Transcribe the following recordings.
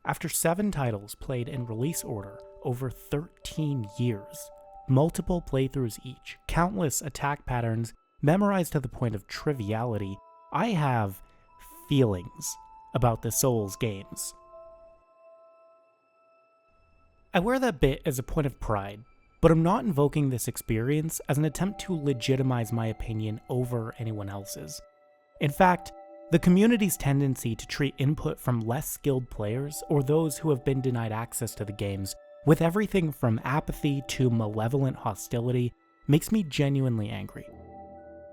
After 7 titles played in release order over 13 years, multiple playthroughs each, countless attack patterns memorized to the point of triviality, I have feelings about the Souls games. I wear that bit as a point of pride, but I'm not invoking this experience as an attempt to legitimize my opinion over anyone else's. In fact, the community's tendency to treat input from less skilled players or those who have been denied access to the games with everything from apathy to malevolent hostility makes me genuinely angry.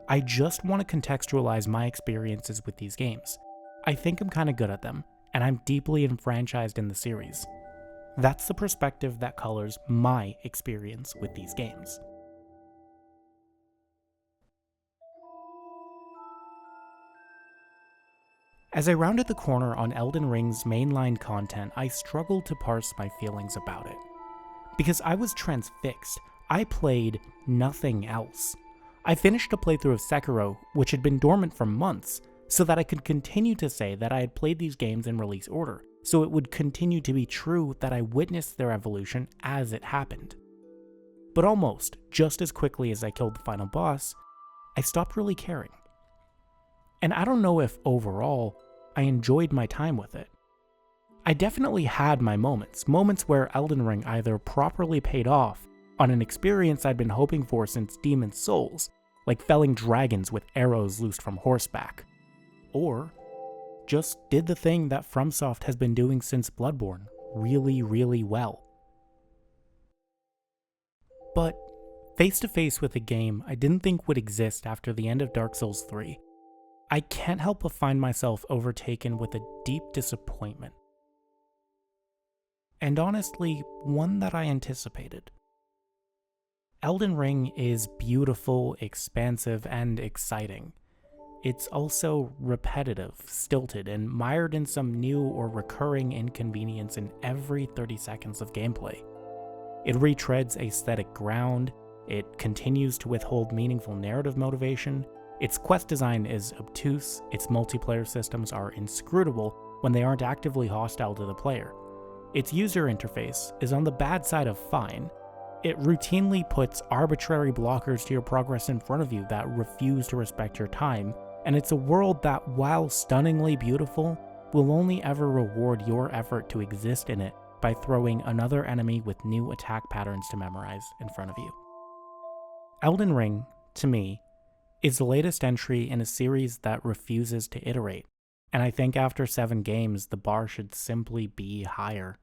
I just want to contextualize my experiences with these games. I think I'm kinda good at them, and I'm deeply enfranchised in the series. That's the perspective that colors my experience with these games. As I rounded the corner on Elden Ring's mainline content, I struggled to parse my feelings about it. Because I was transfixed, I played nothing else. I finished a playthrough of Sekiro, which had been dormant for months, so that I could continue to say that I had played these games in release order, so it would continue to be true that I witnessed their evolution as it happened. But almost, just as quickly as I killed the final boss, I stopped really caring. And I don't know if, overall, I enjoyed my time with it. I definitely had my moments where Elden Ring either properly paid off on an experience I'd been hoping for since Demon's Souls, like felling dragons with arrows loosed from horseback, or just did the thing that Fromsoft has been doing since Bloodborne really, really well. But face to face with a game I didn't think would exist after the end of Dark Souls 3, I can't help but find myself overtaken with a deep disappointment. And honestly, one that I anticipated. Elden Ring is beautiful, expansive, and exciting. It's also repetitive, stilted, and mired in some new or recurring inconvenience in every 30 seconds of gameplay. It retreads aesthetic ground, it continues to withhold meaningful narrative motivation, its quest design is obtuse, its multiplayer systems are inscrutable when they aren't actively hostile to the player. Its user interface is on the bad side of fine. It routinely puts arbitrary blockers to your progress in front of you that refuse to respect your time, and it's a world that, while stunningly beautiful, will only ever reward your effort to exist in it by throwing another enemy with new attack patterns to memorize in front of you. Elden Ring, to me, is the latest entry in a series that refuses to iterate, and I think after 7 games, the bar should simply be higher.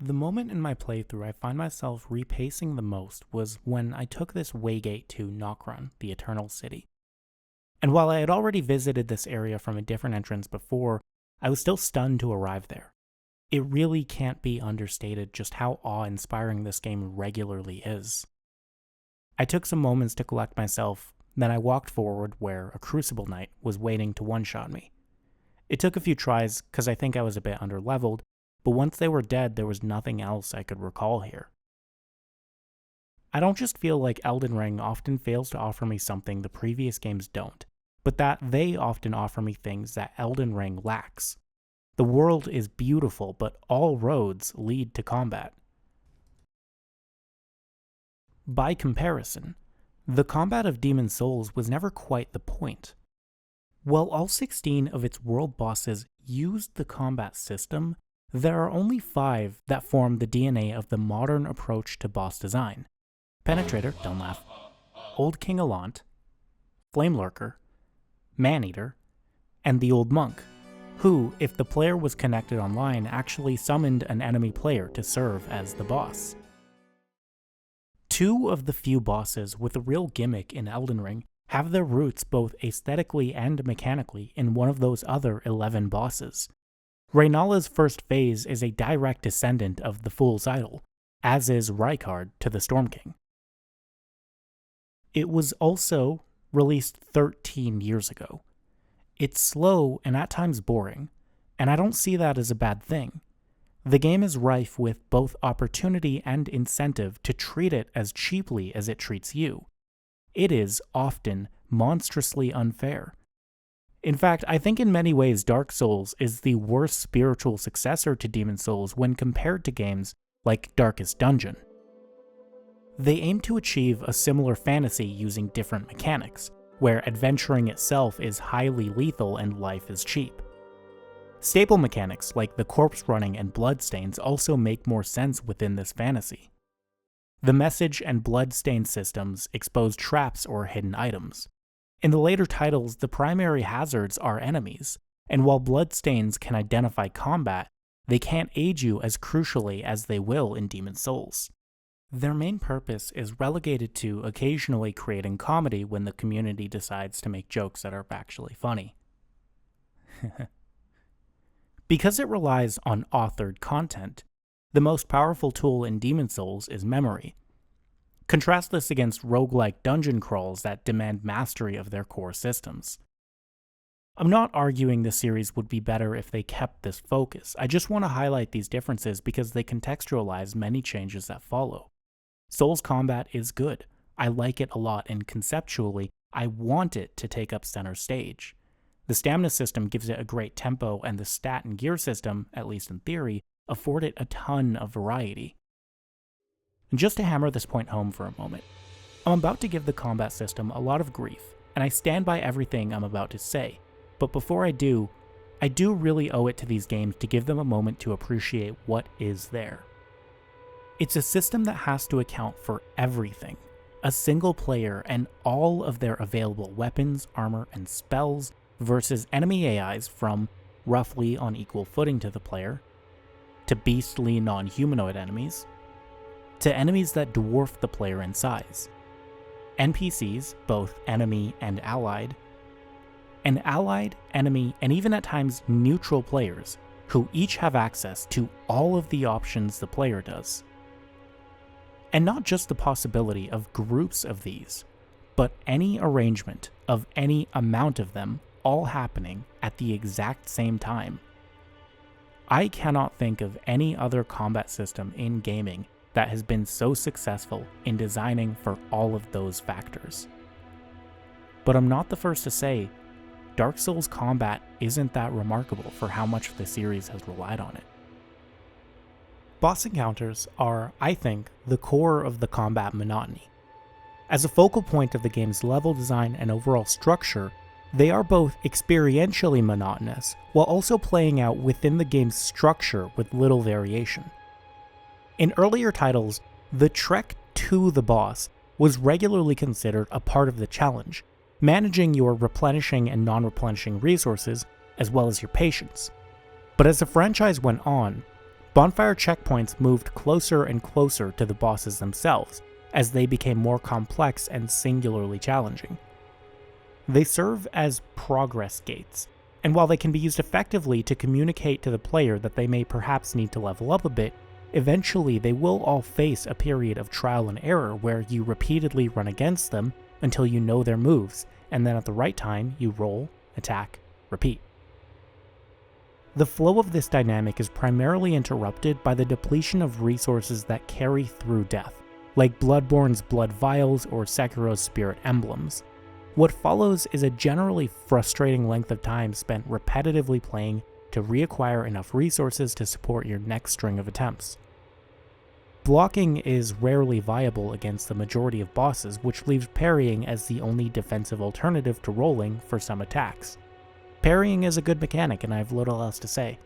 The moment in my playthrough I find myself repacing the most was when I took this waygate to Nokron, the Eternal City. And while I had already visited this area from a different entrance before, I was still stunned to arrive there. It really can't be understated just how awe-inspiring this game regularly is. I took some moments to collect myself, then I walked forward where a Crucible Knight was waiting to one-shot me. It took a few tries because I think I was a bit underleveled, but once they were dead, there was nothing else I could recall here. I don't just feel like Elden Ring often fails to offer me something the previous games don't, but that they often offer me things that Elden Ring lacks. The world is beautiful, but all roads lead to combat. By comparison, the combat of Demon's Souls was never quite the point. While all 16 of its world bosses used the combat system, there are only 5 that form the DNA of the modern approach to boss design. Penetrator, don't laugh, Old King Allant, Flame Lurker, Maneater, and the Old Monk, who, if the player was connected online, actually summoned an enemy player to serve as the boss. 2 of the few bosses with a real gimmick in Elden Ring have their roots both aesthetically and mechanically in one of those other 11 bosses. Raynalla's first phase is a direct descendant of the Fool's Idol, as is Rykard to the Storm King. It was also released 13 years ago. It's slow and at times boring, and I don't see that as a bad thing. The game is rife with both opportunity and incentive to treat it as cheaply as it treats you. It is often monstrously unfair. In fact, I think in many ways Dark Souls is the worst spiritual successor to Demon Souls when compared to games like Darkest Dungeon. They aim to achieve a similar fantasy using different mechanics, where adventuring itself is highly lethal and life is cheap. Staple mechanics like the corpse running and bloodstains also make more sense within this fantasy. The message and bloodstain systems expose traps or hidden items. In the later titles, the primary hazards are enemies, and while bloodstains can identify combat, they can't aid you as crucially as they will in Demon Souls. Their main purpose is relegated to occasionally creating comedy when the community decides to make jokes that are actually funny. Because it relies on authored content, the most powerful tool in Demon Souls is memory. Contrast this against roguelike dungeon crawls that demand mastery of their core systems. I'm not arguing the series would be better if they kept this focus, I just want to highlight these differences because they contextualize many changes that follow. Souls combat is good, I like it a lot, and conceptually, I want it to take up center stage. The stamina system gives it a great tempo, and the stat and gear system, at least in theory, afford it a ton of variety. And just to hammer this point home for a moment, I'm about to give the combat system a lot of grief, and I stand by everything I'm about to say, but before I do really owe it to these games to give them a moment to appreciate what is there. It's a system that has to account for everything, a single player and all of their available weapons, armor, and spells, versus enemy AIs from roughly on equal footing to the player, to beastly non-humanoid enemies, to enemies that dwarf the player in size, NPCs, both enemy and allied, enemy, and even at times neutral players, who each have access to all of the options the player does. And not just the possibility of groups of these, but any arrangement of any amount of them all happening at the exact same time. I cannot think of any other combat system in gaming that has been so successful in designing for all of those factors. But I'm not the first to say, Dark Souls combat isn't that remarkable for how much the series has relied on it. Boss encounters are, I think, the core of the combat monotony. As a focal point of the game's level design and overall structure, they are both experientially monotonous, while also playing out within the game's structure with little variation. In earlier titles, the trek to the boss was regularly considered a part of the challenge, managing your replenishing and non-replenishing resources, as well as your patience. But as the franchise went on, bonfire checkpoints moved closer and closer to the bosses themselves, as they became more complex and singularly challenging. They serve as progress gates, and while they can be used effectively to communicate to the player that they may perhaps need to level up a bit, eventually they will all face a period of trial and error where you repeatedly run against them until you know their moves, and then at the right time you roll, attack, repeat. The flow of this dynamic is primarily interrupted by the depletion of resources that carry through death, like Bloodborne's blood vials or Sekiro's spirit emblems. What follows is a generally frustrating length of time spent repetitively playing to reacquire enough resources to support your next string of attempts. Blocking is rarely viable against the majority of bosses, which leaves parrying as the only defensive alternative to rolling for some attacks. Parrying is a good mechanic and I have little else to say.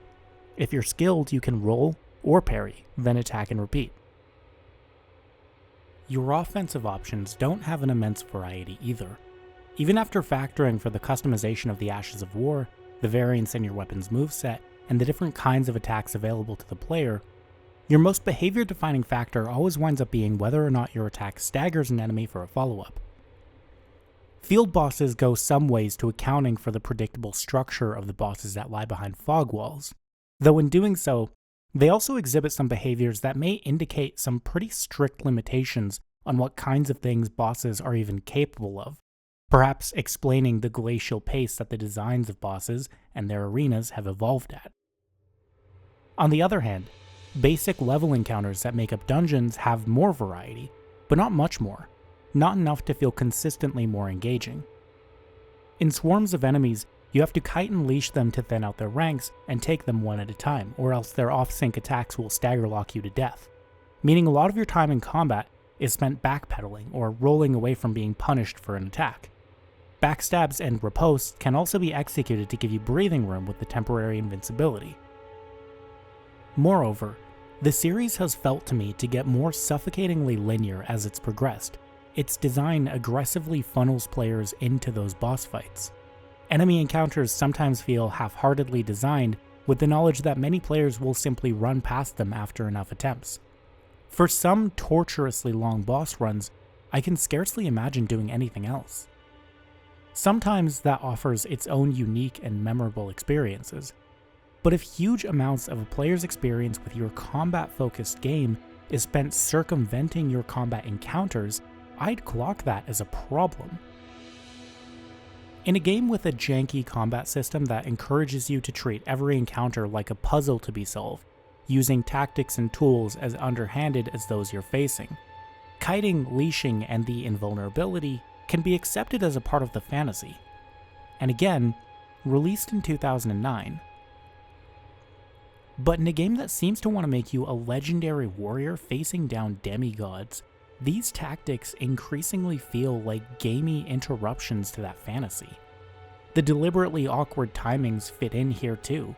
If you're skilled, you can roll or parry, then attack and repeat. Your offensive options don't have an immense variety either. Even after factoring for the customization of the Ashes of War, the variance in your weapon's moveset, and the different kinds of attacks available to the player, your most behavior-defining factor always winds up being whether or not your attack staggers an enemy for a follow-up. Field bosses go some ways to accounting for the predictable structure of the bosses that lie behind fog walls, though in doing so, they also exhibit some behaviors that may indicate some pretty strict limitations on what kinds of things bosses are even capable of, perhaps explaining the glacial pace that the designs of bosses and their arenas have evolved at. On the other hand, Basic level encounters that make up dungeons have more variety, but not much more, not enough to feel consistently more engaging. In swarms of enemies, you have to kite and leash them to thin out their ranks and take them one at a time, or else their off-sync attacks will stagger lock you to death, meaning a lot of your time in combat is spent backpedaling or rolling away from being punished for an attack. Backstabs and riposte can also be executed to give you breathing room with the temporary invincibility. Moreover, the series has felt to me to get more suffocatingly linear as it's progressed. Its design aggressively funnels players into those boss fights. Enemy encounters sometimes feel half-heartedly designed, with the knowledge that many players will simply run past them after enough attempts. For some torturously long boss runs, I can scarcely imagine doing anything else. Sometimes that offers its own unique and memorable experiences, but if huge amounts of a player's experience with your combat-focused game is spent circumventing your combat encounters, I'd clock that as a problem. In a game with a janky combat system that encourages you to treat every encounter like a puzzle to be solved, using tactics and tools as underhanded as those you're facing, kiting, leashing, and the invulnerability can be accepted as a part of the fantasy. And again, released in 2009. But in a game that seems to want to make you a legendary warrior facing down demigods, these tactics increasingly feel like gamey interruptions to that fantasy. The deliberately awkward timings fit in here too.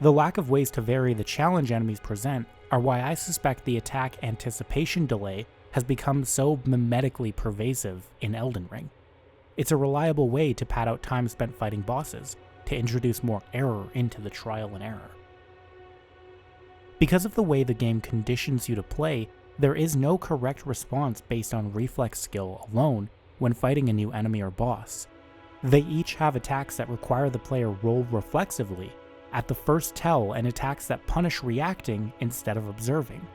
The lack of ways to vary the challenge enemies present are why I suspect the attack anticipation delay has become so mimetically pervasive in Elden Ring. It's a reliable way to pad out time spent fighting bosses, to introduce more error into the trial and error. Because of the way the game conditions you to play, there is no correct response based on reflex skill alone when fighting a new enemy or boss. They each have attacks that require the player roll reflexively at the first tell and attacks that punish reacting instead of observing.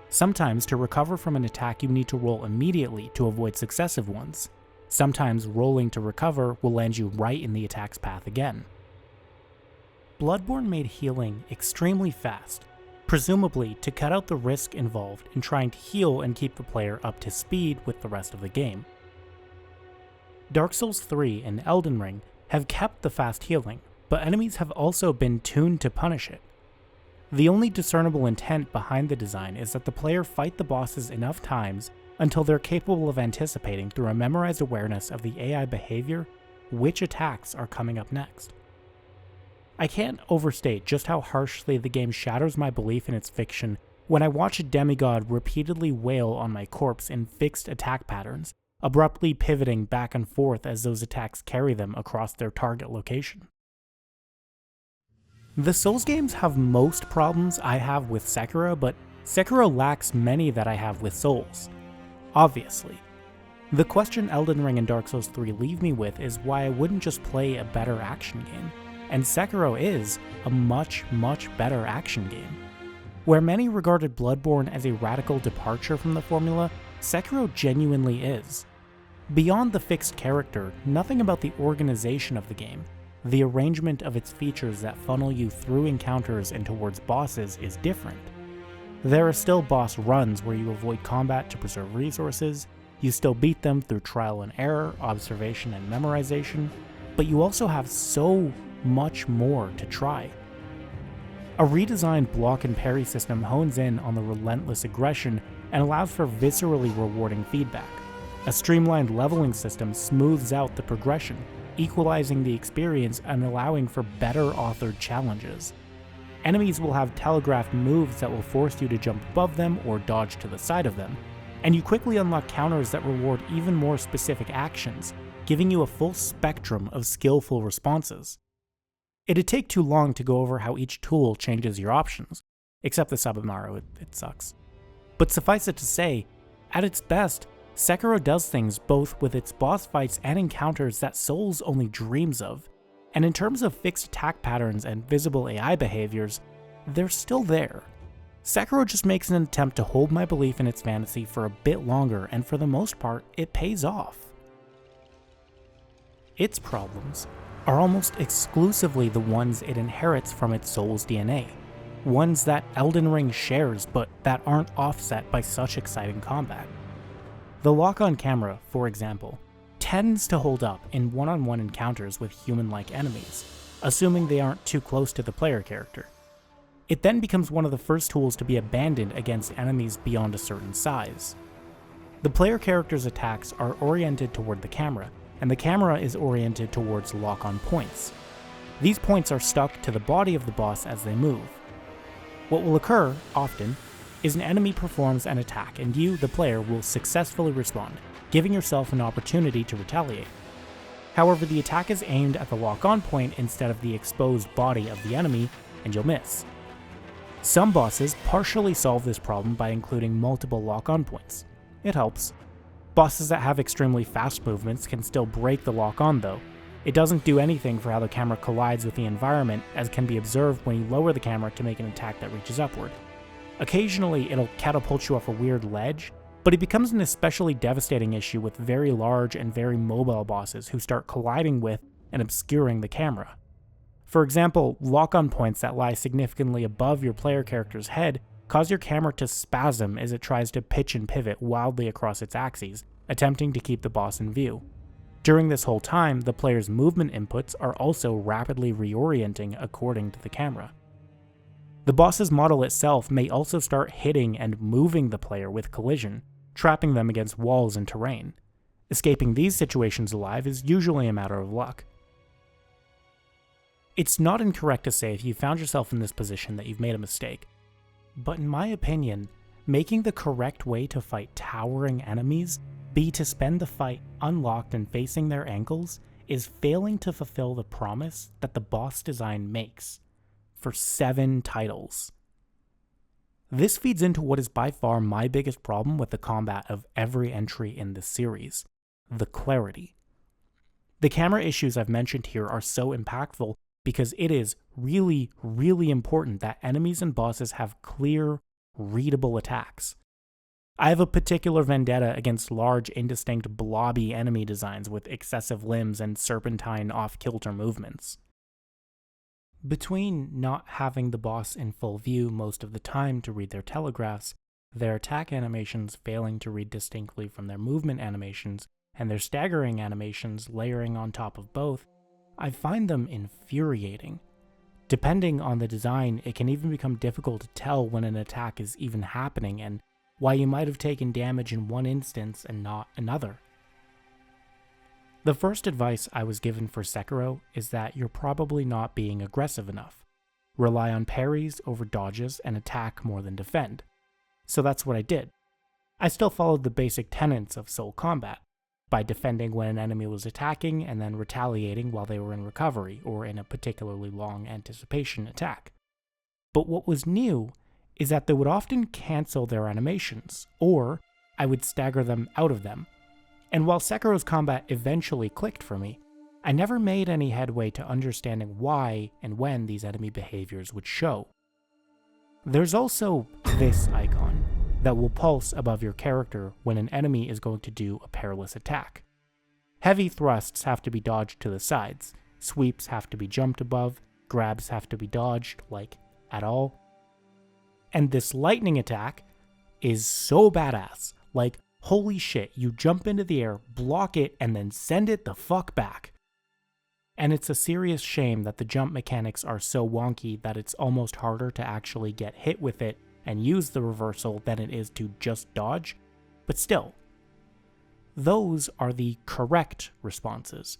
Sometimes to recover from an attack you need to roll immediately to avoid successive ones. Sometimes rolling to recover will land you right in the attack's path again. Bloodborne made healing extremely fast, presumably to cut out the risk involved in trying to heal and keep the player up to speed with the rest of the game. Dark Souls 3 and Elden Ring have kept the fast healing, but enemies have also been tuned to punish it. The only discernible intent behind the design is that the player fight the bosses enough times until they're capable of anticipating through a memorized awareness of the AI behavior which attacks are coming up next. I can't overstate just how harshly the game shatters my belief in its fiction when I watch a demigod repeatedly wail on my corpse in fixed attack patterns, abruptly pivoting back and forth as those attacks carry them across their target location. The Souls games have most problems I have with Sekiro, but Sekiro lacks many that I have with Souls. Obviously. The question Elden Ring and Dark Souls 3 leave me with is why I wouldn't just play a better action game, and Sekiro is a much, much better action game. Where many regarded Bloodborne as a radical departure from the formula, Sekiro genuinely is. Beyond the fixed character, nothing about the organization of the game, the arrangement of its features that funnel you through encounters and towards bosses is different. There are still boss runs where you avoid combat to preserve resources, you still beat them through trial and error, observation and memorization, but you also have so much more to try. A redesigned block and parry system hones in on the relentless aggression and allows for viscerally rewarding feedback. A streamlined leveling system smooths out the progression, equalizing the experience and allowing for better authored challenges. Enemies will have telegraphed moves that will force you to jump above them or dodge to the side of them, and you quickly unlock counters that reward even more specific actions, giving you a full spectrum of skillful responses. It'd take too long to go over how each tool changes your options, except the Sabamaru, it sucks. But suffice it to say, at its best, Sekiro does things both with its boss fights and encounters that Souls only dreams of, and in terms of fixed attack patterns and visible AI behaviors, they're still there. Sekiro just makes an attempt to hold my belief in its fantasy for a bit longer, and for the most part, it pays off. Its problems are almost exclusively the ones it inherits from its Souls DNA. ones that Elden Ring shares but that aren't offset by such exciting combat. The lock-on camera, for example, tends to hold up in one-on-one encounters with human-like enemies, assuming they aren't too close to the player character. It then becomes one of the first tools to be abandoned against enemies beyond a certain size. The player character's attacks are oriented toward the camera, and the camera is oriented towards lock-on points. These points are stuck to the body of the boss as they move. What will occur, often, is an enemy performs an attack and you, the player, will successfully respond, giving yourself an opportunity to retaliate. However, the attack is aimed at the lock-on point instead of the exposed body of the enemy, and you'll miss. Some bosses partially solve this problem by including multiple lock-on points. It helps. Bosses that have extremely fast movements can still break the lock-on though. It doesn't do anything for how the camera collides with the environment, as can be observed when you lower the camera to make an attack that reaches upward. Occasionally, it'll catapult you off a weird ledge, but it becomes an especially devastating issue with very large and very mobile bosses who start colliding with and obscuring the camera. For example, lock-on points that lie significantly above your player character's head cause your camera to spasm as it tries to pitch and pivot wildly across its axes, attempting to keep the boss in view. During this whole time, the player's movement inputs are also rapidly reorienting according to the camera. The boss's model itself may also start hitting and moving the player with collision, trapping them against walls and terrain. Escaping these situations alive is usually a matter of luck. It's not incorrect to say if you found yourself in this position that you've made a mistake, but in my opinion, making the correct way to fight towering enemies be to spend the fight unlocked and facing their ankles is failing to fulfill the promise that the boss design makes for 7 titles. This feeds into what is by far my biggest problem with the combat of every entry in this series: the clarity. The camera issues I've mentioned here are so impactful because it is really, really important that enemies and bosses have clear, readable attacks. I have a particular vendetta against large, indistinct, blobby enemy designs with excessive limbs and serpentine, off-kilter movements. Between not having the boss in full view most of the time to read their telegraphs, their attack animations failing to read distinctly from their movement animations, and their staggering animations layering on top of both, I find them infuriating. Depending on the design, it can even become difficult to tell when an attack is even happening and why you might have taken damage in one instance and not another. The first advice I was given for Sekiro is that you're probably not being aggressive enough. Rely on parries over dodges and attack more than defend. So that's what I did. I still followed the basic tenets of Soul Combat, by defending when an enemy was attacking and then retaliating while they were in recovery or in a particularly long anticipation attack. But what was new is that they would often cancel their animations, or I would stagger them out of them. And while Sekiro's combat eventually clicked for me, I never made any headway to understanding why and when these enemy behaviors would show. There's also this icon that will pulse above your character when an enemy is going to do a perilous attack. Heavy thrusts have to be dodged to the sides, sweeps have to be jumped above, grabs have to be dodged, like, at all. And this lightning attack is so badass, like, holy shit, you jump into the air, block it, and then send it the fuck back. And it's a serious shame that the jump mechanics are so wonky that it's almost harder to actually get hit with it and use the reversal than it is to just dodge, but still. Those are the correct responses.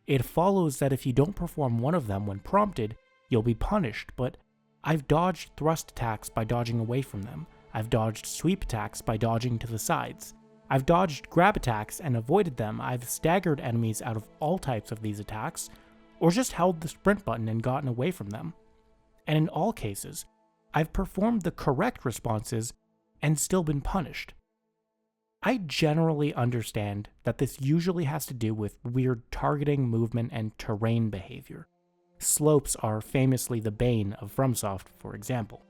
It follows that if you don't perform one of them when prompted, you'll be punished, but I've dodged thrust attacks by dodging away from them. I've dodged sweep attacks by dodging to the sides. I've dodged grab attacks and avoided them. I've staggered enemies out of all types of these attacks, or just held the sprint button and gotten away from them. And in all cases, I've performed the correct responses and still been punished. I generally understand that this usually has to do with weird targeting, movement, and terrain behavior. Slopes are famously the bane of Fromsoft, for example.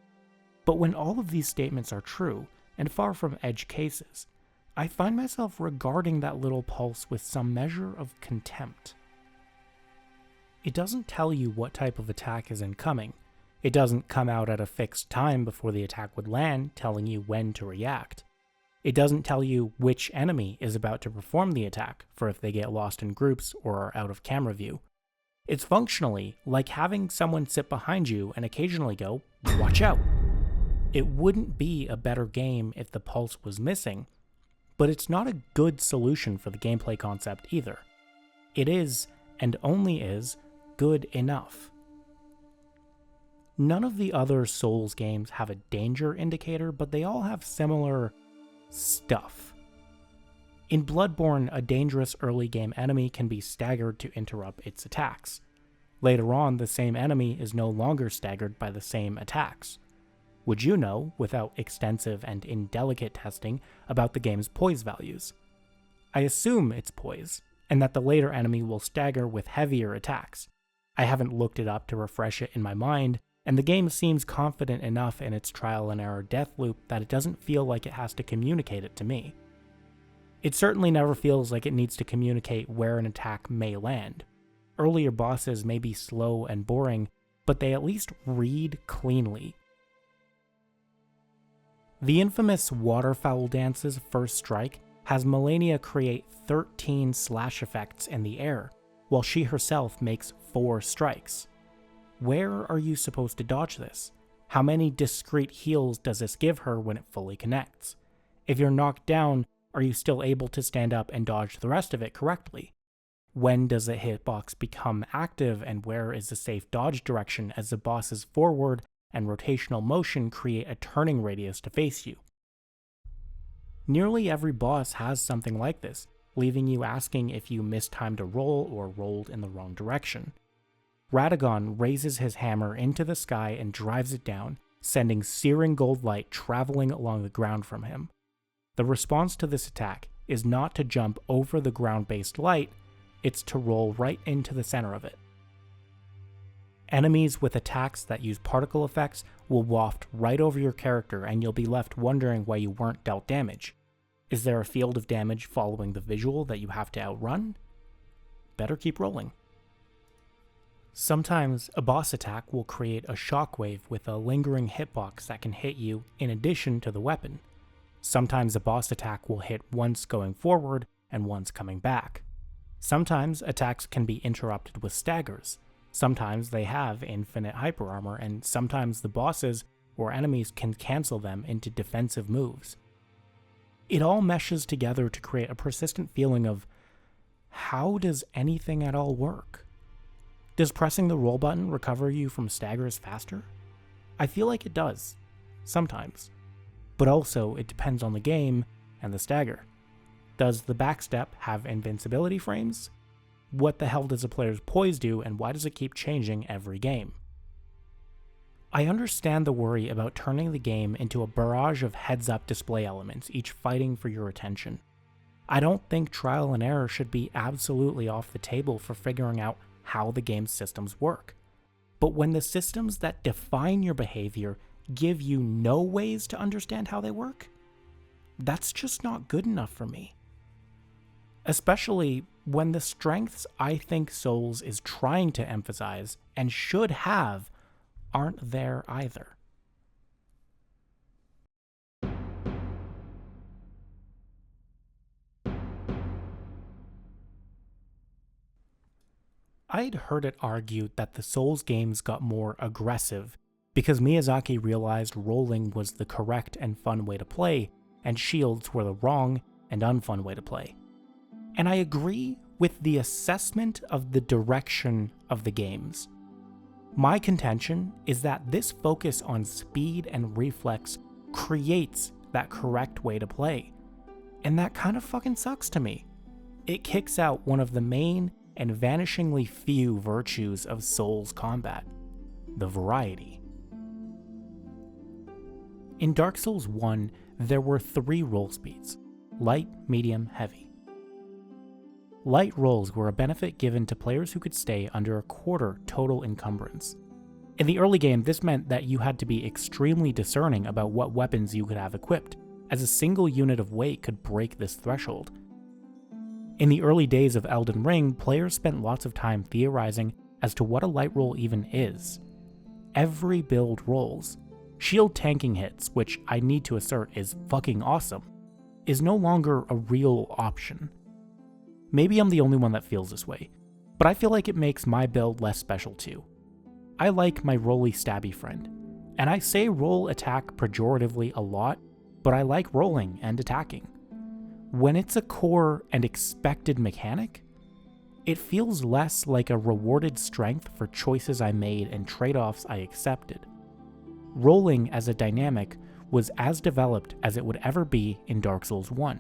But when all of these statements are true, and far from edge cases, I find myself regarding that little pulse with some measure of contempt. It doesn't tell you what type of attack is incoming. It doesn't come out at a fixed time before the attack would land, telling you when to react. It doesn't tell you which enemy is about to perform the attack, for if they get lost in groups or are out of camera view. It's functionally like having someone sit behind you and occasionally go, "Watch out." It wouldn't be a better game if the pulse was missing, but it's not a good solution for the gameplay concept either. It is, and only is, good enough. None of the other Souls games have a danger indicator, but they all have similar stuff. In Bloodborne, a dangerous early game enemy can be staggered to interrupt its attacks. Later on, the same enemy is no longer staggered by the same attacks. Would you know, without extensive and indelicate testing, about the game's poise values? I assume it's poise, and that the later enemy will stagger with heavier attacks. I haven't looked it up to refresh it in my mind, and the game seems confident enough in its trial and error death loop that it doesn't feel like it has to communicate it to me. It certainly never feels like it needs to communicate where an attack may land. Earlier bosses may be slow and boring, but they at least read cleanly. The infamous Waterfowl Dance's first strike has Malenia create 13 slash effects in the air, while she herself makes 4 strikes. Where are you supposed to dodge this? How many discrete heals does this give her when it fully connects? If you're knocked down, are you still able to stand up and dodge the rest of it correctly? When does the hitbox become active, and where is the safe dodge direction as the boss's forward and rotational motion create a turning radius to face you? Nearly every boss has something like this, leaving you asking if you mistimed a roll or rolled in the wrong direction. Radagon raises his hammer into the sky and drives it down, sending searing gold light traveling along the ground from him. The response to this attack is not to jump over the ground-based light, it's to roll right into the center of it. Enemies with attacks that use particle effects will waft right over your character, and you'll be left wondering why you weren't dealt damage. Is there a field of damage following the visual that you have to outrun? Better keep rolling. Sometimes a boss attack will create a shockwave with a lingering hitbox that can hit you in addition to the weapon. Sometimes a boss attack will hit once going forward and once coming back. Sometimes attacks can be interrupted with staggers. Sometimes they have infinite hyper armor, and sometimes the bosses or enemies can cancel them into defensive moves. It all meshes together to create a persistent feeling of, how does anything at all work? Does pressing the roll button recover you from staggers faster? I feel like it does, sometimes. But also, it depends on the game and the stagger. Does the backstep have invincibility frames? What the hell does a player's poise do, and why does it keep changing every game? I understand the worry about turning the game into a barrage of heads-up display elements, each fighting for your attention. I don't think trial and error should be absolutely off the table for figuring out how the game's systems work. But when the systems that define your behavior give you no ways to understand how they work, that's just not good enough for me. Especially when the strengths I think Souls is trying to emphasize, and should have, aren't there either. I'd heard it argued that the Souls games got more aggressive because Miyazaki realized rolling was the correct and fun way to play, and shields were the wrong and unfun way to play. And I agree with the assessment of the direction of the games. My contention is that this focus on speed and reflex creates that correct way to play, and that kind of fucking sucks to me. It kicks out one of the main and vanishingly few virtues of Souls combat, the variety. In Dark Souls 1, there were 3 roll speeds: light, medium, heavy. Light rolls were a benefit given to players who could stay under a quarter total encumbrance. In the early game, this meant that you had to be extremely discerning about what weapons you could have equipped, as a single unit of weight could break this threshold. In the early days of Elden Ring, players spent lots of time theorizing as to what a light roll even is. every build rolls. Shield tanking hits, which I need to assert is fucking awesome, is no longer a real option. Maybe I'm the only one that feels this way, but I feel like it makes my build less special too. I like my rolly stabby friend, and I say roll attack pejoratively a lot, but I like rolling and attacking. When it's a core and expected mechanic, it feels less like a rewarded strength for choices I made and trade-offs I accepted. Rolling as a dynamic was as developed as it would ever be in Dark Souls 1.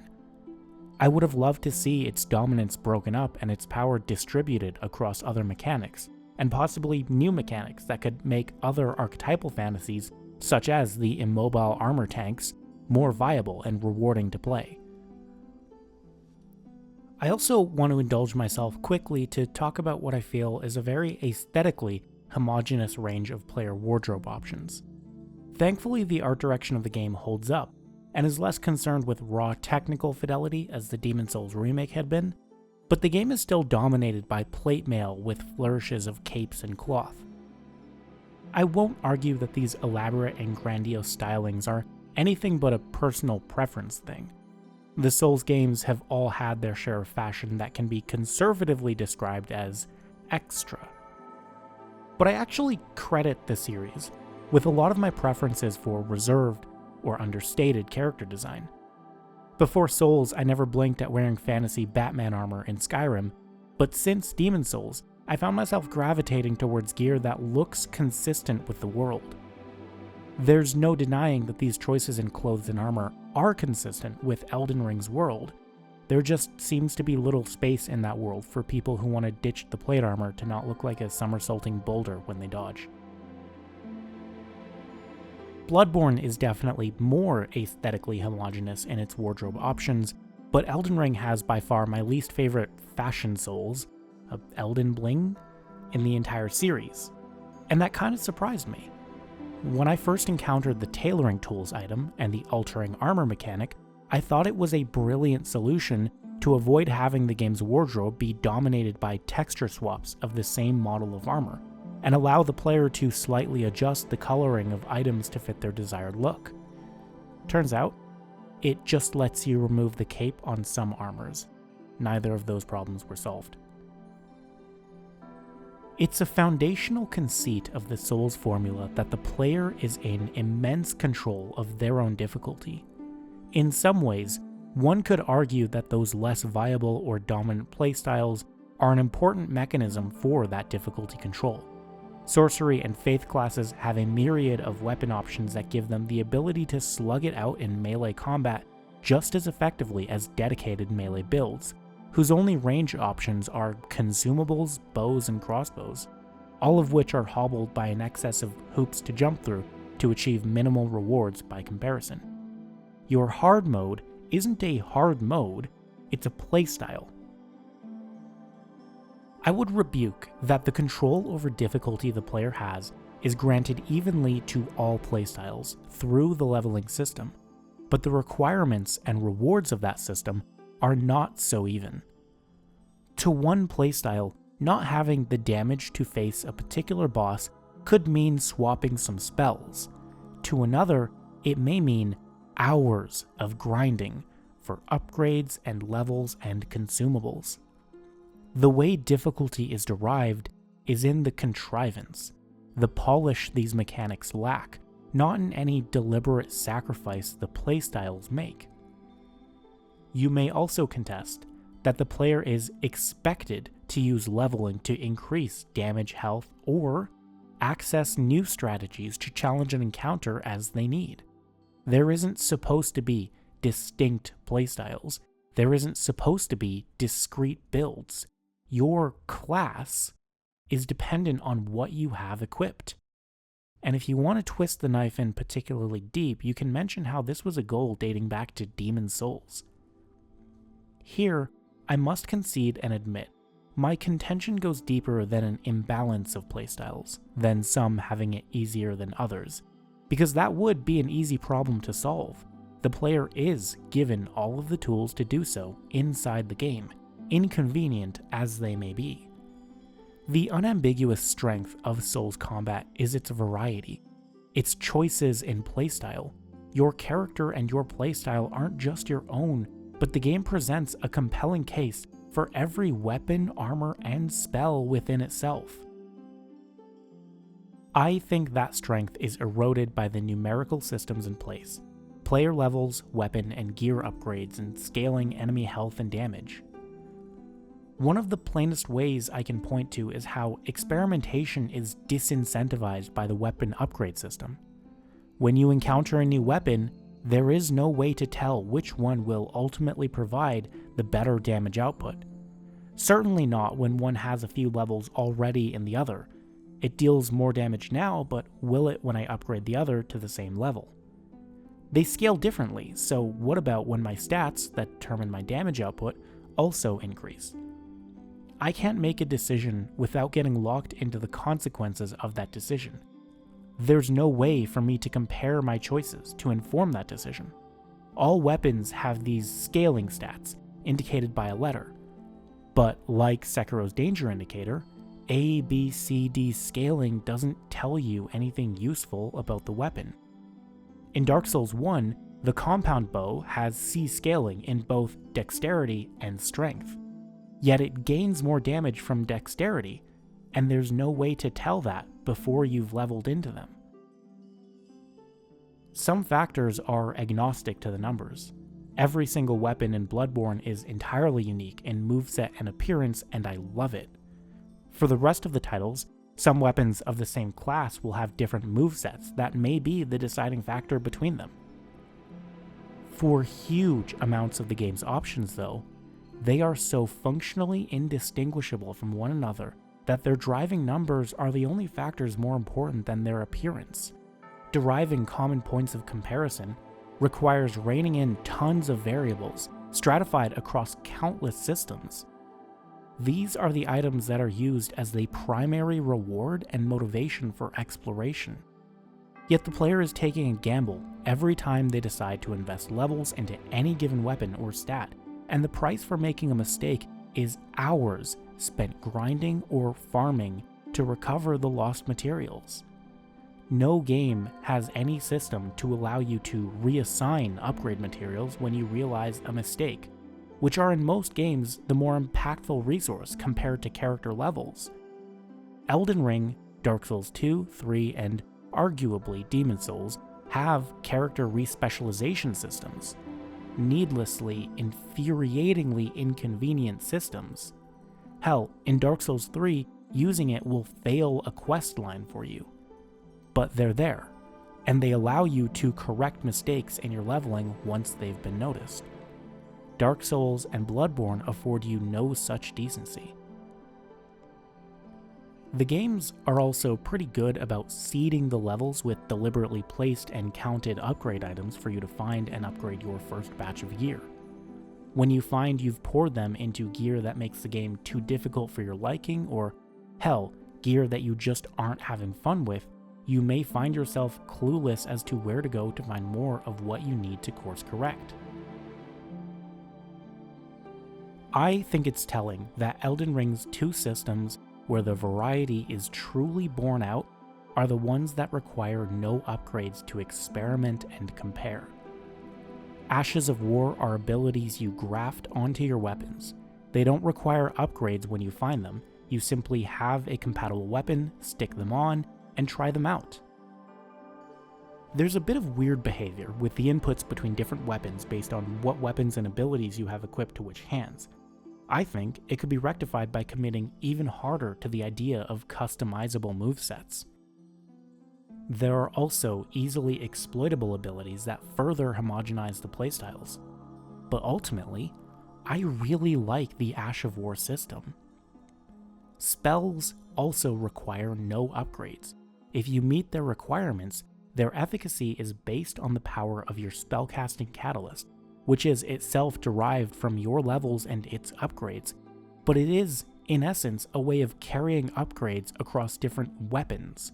I would have loved to see its dominance broken up and its power distributed across other mechanics, and possibly new mechanics that could make other archetypal fantasies, such as the immobile armor tanks, more viable and rewarding to play. I also want to indulge myself quickly to talk about what I feel is a very aesthetically homogeneous range of player wardrobe options. Thankfully, the art direction of the game holds up, and is less concerned with raw technical fidelity as the Demon's Souls remake had been, but the game is still dominated by plate mail with flourishes of capes and cloth. I won't argue that these elaborate and grandiose stylings are anything but a personal preference thing. The Souls games have all had their share of fashion that can be conservatively described as extra. But I actually credit the series with a lot of my preferences for reserved or understated character design. Before Souls, I never blinked at wearing fantasy Batman armor in Skyrim, but since Demon's Souls, I found myself gravitating towards gear that looks consistent with the world. There's no denying that these choices in clothes and armor are consistent with Elden Ring's world. There just seems to be little space in that world for people who want to ditch the plate armor to not look like a somersaulting boulder when they dodge. Bloodborne is definitely more aesthetically homogeneous in its wardrobe options, but Elden Ring has by far my least favorite fashion Souls, Elden Bling, in the entire series, and that kind of surprised me. When I first encountered the tailoring tools item and the altering armor mechanic, I thought it was a brilliant solution to avoid having the game's wardrobe be dominated by texture swaps of the same model of armor, and allow the player to slightly adjust the coloring of items to fit their desired look. Turns out, it just lets you remove the cape on some armors. Neither of those problems were solved. It's a foundational conceit of the Souls formula that the player is in immense control of their own difficulty. In some ways, one could argue that those less viable or dominant playstyles are an important mechanism for that difficulty control. Sorcery and Faith classes have a myriad of weapon options that give them the ability to slug it out in melee combat just as effectively as dedicated melee builds, whose only range options are consumables, bows, and crossbows, all of which are hobbled by an excess of hoops to jump through to achieve minimal rewards by comparison. Your hard mode isn't a hard mode, it's a playstyle. I would rebuke that the control over difficulty the player has is granted evenly to all playstyles through the leveling system, but the requirements and rewards of that system are not so even. To one playstyle, not having the damage to face a particular boss could mean swapping some spells. To another, it may mean hours of grinding for upgrades and levels and consumables. The way difficulty is derived is in the contrivance, the polish these mechanics lack, not in any deliberate sacrifice the playstyles make. You may also contest that the player is expected to use leveling to increase damage, health, or access new strategies to challenge an encounter as they need. There isn't supposed to be distinct playstyles. There isn't supposed to be discrete builds. Your class is dependent on what you have equipped. And if you want to twist the knife in particularly deep, you can mention how this was a goal dating back to Demon's Souls. Here, I must concede and admit, my contention goes deeper than an imbalance of playstyles, than some having it easier than others, because that would be an easy problem to solve. The player is given all of the tools to do so inside the game, inconvenient as they may be. The unambiguous strength of Souls combat is its variety, its choices in playstyle. Your character and your playstyle aren't just your own, but the game presents a compelling case for every weapon, armor, and spell within itself. I think that strength is eroded by the numerical systems in place: player levels, weapon and gear upgrades, and scaling enemy health and damage. One of the plainest ways I can point to is how experimentation is disincentivized by the weapon upgrade system. When you encounter a new weapon, there is no way to tell which one will ultimately provide the better damage output. Certainly not when one has a few levels already in the other. It deals more damage now, but will it when I upgrade the other to the same level? They scale differently, so what about when my stats that determine my damage output also increase? I can't make a decision without getting locked into the consequences of that decision. There's no way for me to compare my choices to inform that decision. All weapons have these scaling stats, indicated by a letter. But like Sekiro's danger indicator, A, B, C, D scaling doesn't tell you anything useful about the weapon. In Dark Souls 1, the compound bow has C scaling in both dexterity and strength. Yet it gains more damage from dexterity, and there's no way to tell that before you've leveled into them. Some factors are agnostic to the numbers. Every single weapon in Bloodborne is entirely unique in moveset and appearance, and I love it. For the rest of the titles, some weapons of the same class will have different movesets that may be the deciding factor between them. For huge amounts of the game's options, though, they are so functionally indistinguishable from one another that their driving numbers are the only factors more important than their appearance. Deriving common points of comparison requires reining in tons of variables stratified across countless systems. These are the items that are used as the primary reward and motivation for exploration. Yet the player is taking a gamble every time they decide to invest levels into any given weapon or stat, and the price for making a mistake is hours spent grinding or farming to recover the lost materials. No game has any system to allow you to reassign upgrade materials when you realize a mistake, which are in most games the more impactful resource compared to character levels. Elden Ring, Dark Souls 2, 3, and arguably Demon Souls have character respecialization systems. Needlessly, infuriatingly inconvenient systems. Hell, in Dark Souls 3, using it will fail a quest line for you. But they're there, and they allow you to correct mistakes in your leveling once they've been noticed. Dark Souls and Bloodborne afford you no such decency. The games are also pretty good about seeding the levels with deliberately placed and counted upgrade items for you to find and upgrade your first batch of gear. When you find you've poured them into gear that makes the game too difficult for your liking, or hell, gear that you just aren't having fun with, you may find yourself clueless as to where to go to find more of what you need to course correct. I think it's telling that Elden Ring's two systems where the variety is truly borne out are the ones that require no upgrades to experiment and compare. Ashes of War are abilities you graft onto your weapons. They don't require upgrades when you find them, you simply have a compatible weapon, stick them on, and try them out. There's a bit of weird behavior with the inputs between different weapons based on what weapons and abilities you have equipped to which hands. I think it could be rectified by committing even harder to the idea of customizable movesets. There are also easily exploitable abilities that further homogenize the playstyles. But ultimately, I really like the Ash of War system. Spells also require no upgrades. If you meet their requirements, their efficacy is based on the power of your spellcasting catalyst, which is itself derived from your levels and its upgrades, but it is, in essence, a way of carrying upgrades across different weapons.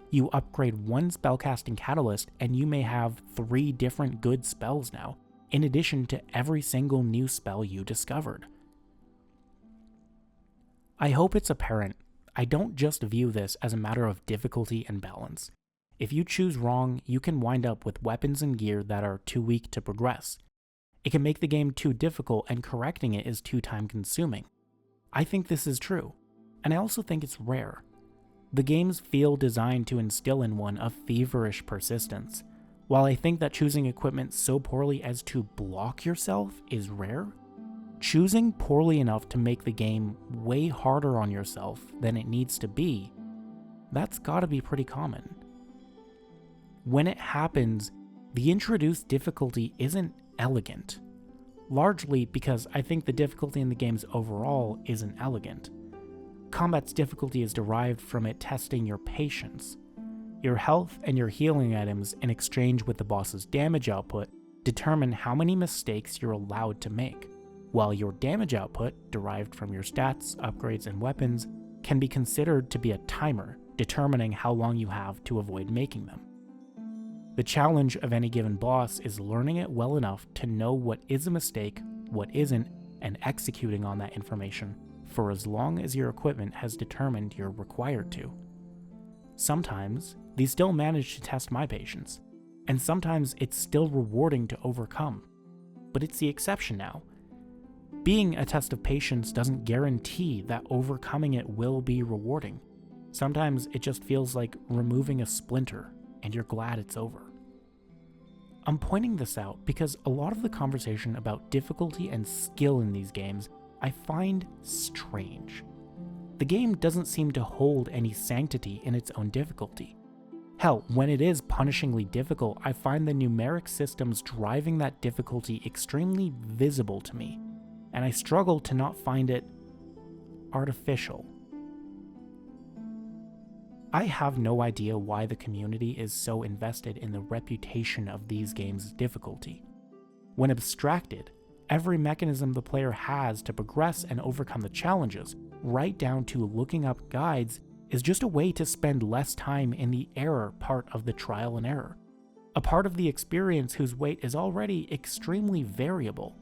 You upgrade one spellcasting catalyst and you may have 3 different good spells now, in addition to every single new spell you discovered. I hope it's apparent I don't just view this as a matter of difficulty and balance. If you choose wrong, you can wind up with weapons and gear that are too weak to progress. It can make the game too difficult, and correcting it is too time-consuming. I think this is true, and I also think it's rare. The games feel designed to instill in one a feverish persistence. While I think that choosing equipment so poorly as to block yourself is rare, choosing poorly enough to make the game way harder on yourself than it needs to be, that's gotta be pretty common. When it happens, the introduced difficulty isn't elegant, largely because I think the difficulty in the games overall isn't elegant. Combat's difficulty is derived from it testing your patience. Your health and your healing items in exchange with the boss's damage output determine how many mistakes you're allowed to make, while your damage output, derived from your stats, upgrades, and weapons, can be considered to be a timer, determining how long you have to avoid making them. The challenge of any given boss is learning it well enough to know what is a mistake, what isn't, and executing on that information for as long as your equipment has determined you're required to. Sometimes, these still manage to test my patience, and sometimes it's still rewarding to overcome, but it's the exception now. Being a test of patience doesn't guarantee that overcoming it will be rewarding. Sometimes it just feels like removing a splinter, and you're glad it's over. I'm pointing this out because a lot of the conversation about difficulty and skill in these games I find strange. The game doesn't seem to hold any sanctity in its own difficulty. Hell, when it is punishingly difficult, I find the numeric systems driving that difficulty extremely visible to me, and I struggle to not find it artificial. I have no idea why the community is so invested in the reputation of these games' difficulty. When abstracted, every mechanism the player has to progress and overcome the challenges, right down to looking up guides, is just a way to spend less time in the error part of the trial and error, a part of the experience whose weight is already extremely variable.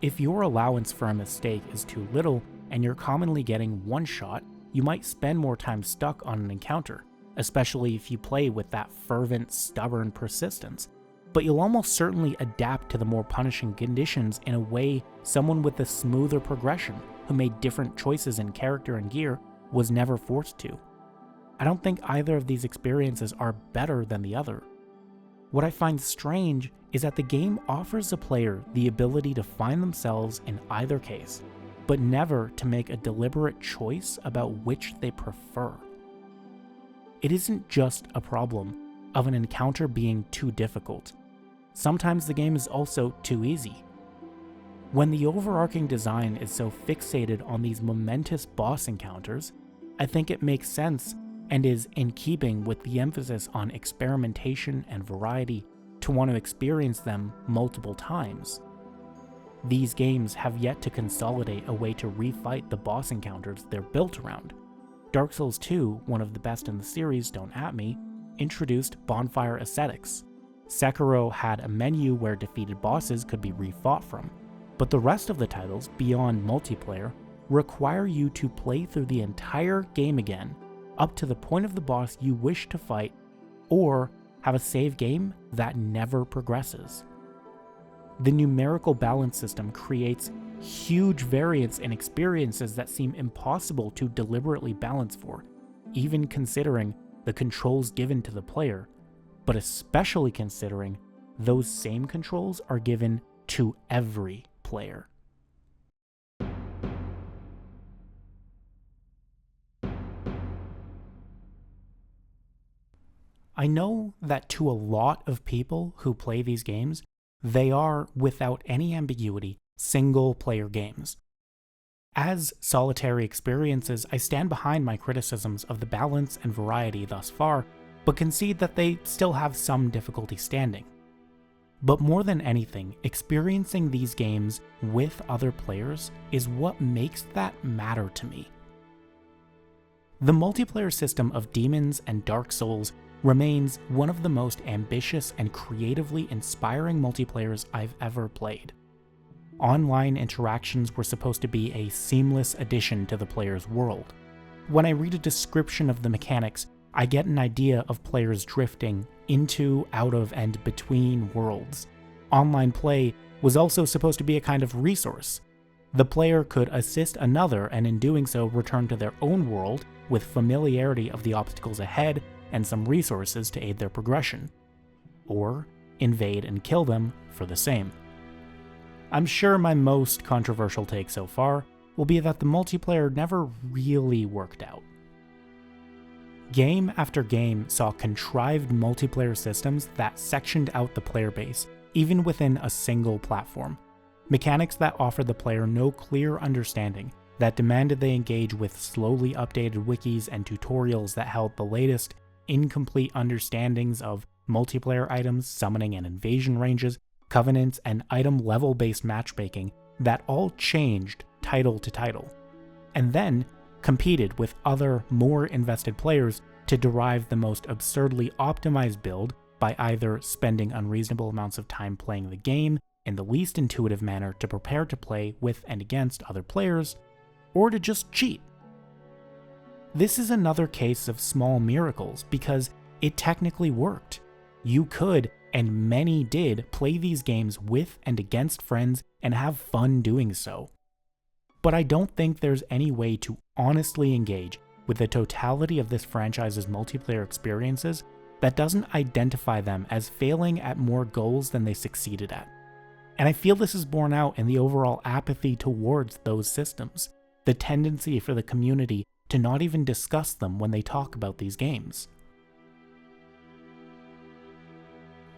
If your allowance for a mistake is too little and you're commonly getting one shot, you might spend more time stuck on an encounter, especially if you play with that fervent, stubborn persistence. But you'll almost certainly adapt to the more punishing conditions in a way someone with a smoother progression, who made different choices in character and gear, was never forced to. I don't think either of these experiences are better than the other. What I find strange is that the game offers the player the ability to find themselves in either case, but never to make a deliberate choice about which they prefer. It isn't just a problem of an encounter being too difficult. Sometimes the game is also too easy. When the overarching design is so fixated on these momentous boss encounters, I think it makes sense and is in keeping with the emphasis on experimentation and variety to want to experience them multiple times. These games have yet to consolidate a way to refight the boss encounters they're built around. Dark Souls 2, one of the best in the series, don't at me, introduced bonfire ascetics. Sekiro had a menu where defeated bosses could be refought from, but the rest of the titles, beyond multiplayer, require you to play through the entire game again, up to the point of the boss you wish to fight, or have a save game that never progresses. The numerical balance system creates huge variance in experiences that seem impossible to deliberately balance for, even considering the controls given to the player, but especially considering those same controls are given to every player. I know that to a lot of people who play these games, they are, without any ambiguity, single-player games. As solitary experiences, I stand behind my criticisms of the balance and variety thus far, but concede that they still have some difficulty standing. But more than anything, experiencing these games with other players is what makes that matter to me. The multiplayer system of Demons and Dark Souls remains one of the most ambitious and creatively inspiring multiplayers I've ever played. online interactions were supposed to be a seamless addition to the player's world. When I read a description of the mechanics, I get an idea of players drifting into, out of, and between worlds. Online play was also supposed to be a kind of resource. The player could assist another and in doing so return to their own world with familiarity of the obstacles ahead and some resources to aid their progression. Or invade and kill them for the same. I'm sure my most controversial take so far will be that the multiplayer never really worked out. Game after game saw contrived multiplayer systems that sectioned out the player base, even within a single platform. Mechanics that offered the player no clear understanding, that demanded they engage with slowly updated wikis and tutorials that held the latest, incomplete understandings of multiplayer items, summoning and invasion ranges, covenants, and item level-based matchmaking that all changed title to title, and then competed with other, more invested players to derive the most absurdly optimized build by either spending unreasonable amounts of time playing the game in the least intuitive manner to prepare to play with and against other players, or to just cheat. This is another case of small miracles because it technically worked. You could, and many did, play these games with and against friends and have fun doing so. But I don't think there's any way to honestly engage with the totality of this franchise's multiplayer experiences that doesn't identify them as failing at more goals than they succeeded at. And I feel this is borne out in the overall apathy towards those systems, the tendency for the community to not even discuss them when they talk about these games.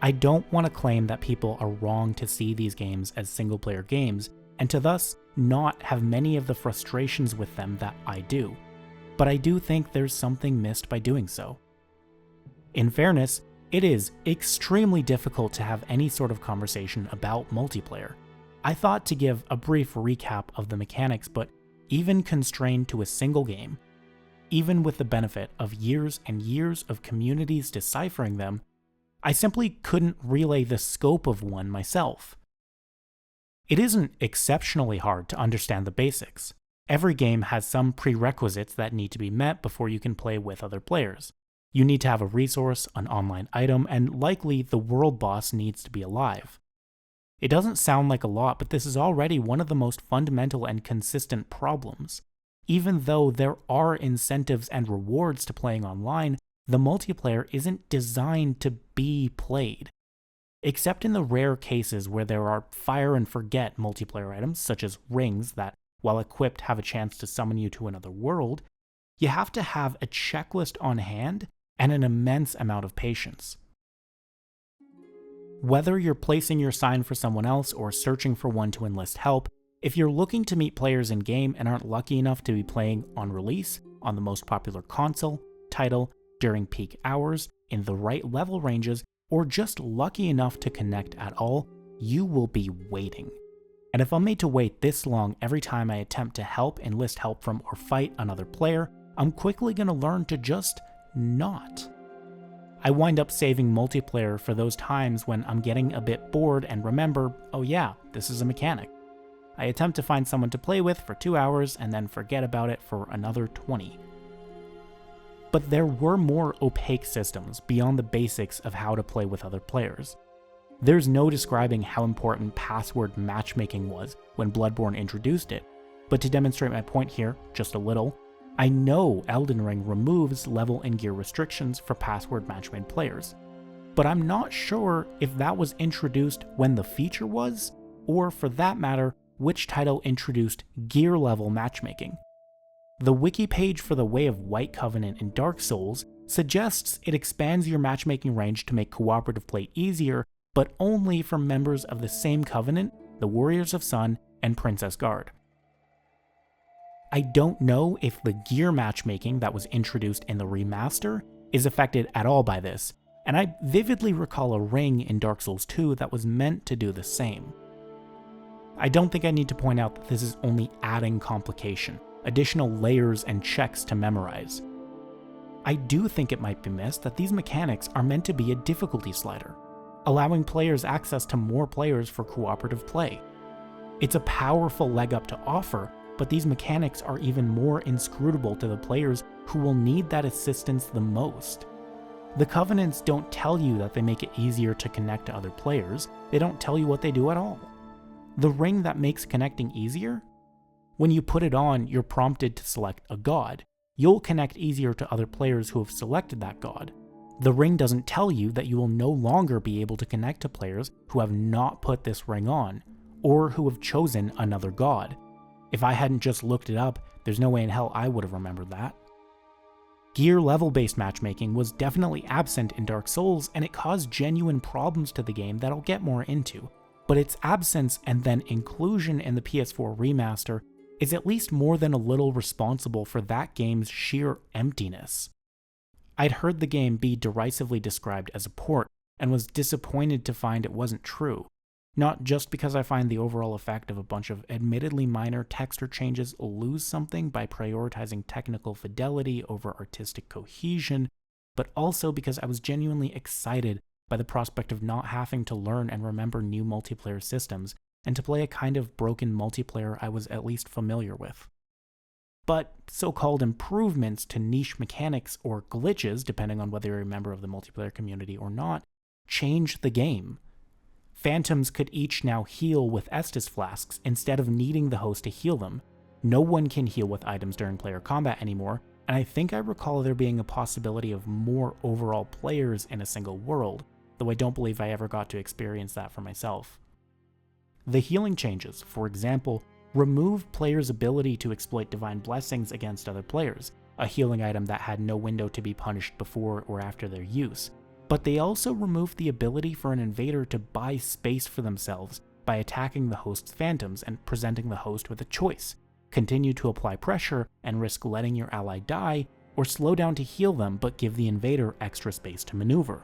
I don't want to claim that people are wrong to see these games as single-player games, and to thus not have many of the frustrations with them that I do, but I do think there's something missed by doing so. In fairness, it is extremely difficult to have any sort of conversation about multiplayer. I thought to give a brief recap of the mechanics, but even constrained to a single game, even with the benefit of years and years of communities deciphering them, I simply couldn't relay the scope of one myself. It isn't exceptionally hard to understand the basics. Every game has some prerequisites that need to be met before you can play with other players. You need to have a resource, an online item, and likely the world boss needs to be alive. It doesn't sound like a lot, but this is already one of the most fundamental and consistent problems. Even though there are incentives and rewards to playing online, the multiplayer isn't designed to be played. Except in the rare cases where there are fire and forget multiplayer items, such as rings that, while equipped, have a chance to summon you to another world, you have to have a checklist on hand and an immense amount of patience. Whether you're placing your sign for someone else or searching for one to enlist help, if you're looking to meet players in game and aren't lucky enough to be playing on release, on the most popular console, title, during peak hours, in the right level ranges, or just lucky enough to connect at all, you will be waiting. And if I'm made to wait this long every time I attempt to help, enlist help from, or fight another player, I'm quickly going to learn to just not. I wind up saving multiplayer for those times when I'm getting a bit bored and remember, oh yeah, this is a mechanic. I attempt to find someone to play with for 2 hours and then forget about it for another 20. But there were more opaque systems beyond the basics of how to play with other players. There's no describing how important password matchmaking was when Bloodborne introduced it, but to demonstrate my point here just a little, I know Elden Ring removes level and gear restrictions for password matchmade players, but I'm not sure if that was introduced when the feature was, or for that matter, which title introduced gear level matchmaking. The wiki page for the Way of White Covenant in Dark Souls suggests it expands your matchmaking range to make cooperative play easier, but only for members of the same covenant, the Warriors of Sun, and Princess Guard. I don't know if the gear matchmaking that was introduced in the remaster is affected at all by this, and I vividly recall a ring in Dark Souls 2 that was meant to do the same. I don't think I need to point out that this is only adding complication, additional layers and checks to memorize. I do think it might be missed that these mechanics are meant to be a difficulty slider, allowing players access to more players for cooperative play. It's a powerful leg up to offer, but these mechanics are even more inscrutable to the players who will need that assistance the most. The Covenants don't tell you that they make it easier to connect to other players, they don't tell you what they do at all. The ring that makes connecting easier? When you put it on, you're prompted to select a god. You'll connect easier to other players who have selected that god. The ring doesn't tell you that you will no longer be able to connect to players who have not put this ring on, or who have chosen another god. If I hadn't just looked it up, there's no way in hell I would have remembered that. Gear level-based matchmaking was definitely absent in Dark Souls, and it caused genuine problems to the game that I'll get more into, but its absence and then inclusion in the PS4 remaster is at least more than a little responsible for that game's sheer emptiness. I'd heard the game be derisively described as a port, and was disappointed to find it wasn't true. Not just because I find the overall effect of a bunch of admittedly minor texture changes lose something by prioritizing technical fidelity over artistic cohesion, but also because I was genuinely excited by the prospect of not having to learn and remember new multiplayer systems, and to play a kind of broken multiplayer I was at least familiar with. But so-called improvements to niche mechanics or glitches, depending on whether you're a member of the multiplayer community or not, change the game. Phantoms could each now heal with Estus flasks instead of needing the host to heal them. No one can heal with items during player combat anymore, and I think I recall there being a possibility of more overall players in a single world, though I don't believe I ever got to experience that for myself. The healing changes, for example, remove players' ability to exploit divine blessings against other players, a healing item that had no window to be punished before or after their use. But they also remove the ability for an invader to buy space for themselves by attacking the host's phantoms and presenting the host with a choice: continue to apply pressure and risk letting your ally die, or slow down to heal them but give the invader extra space to maneuver.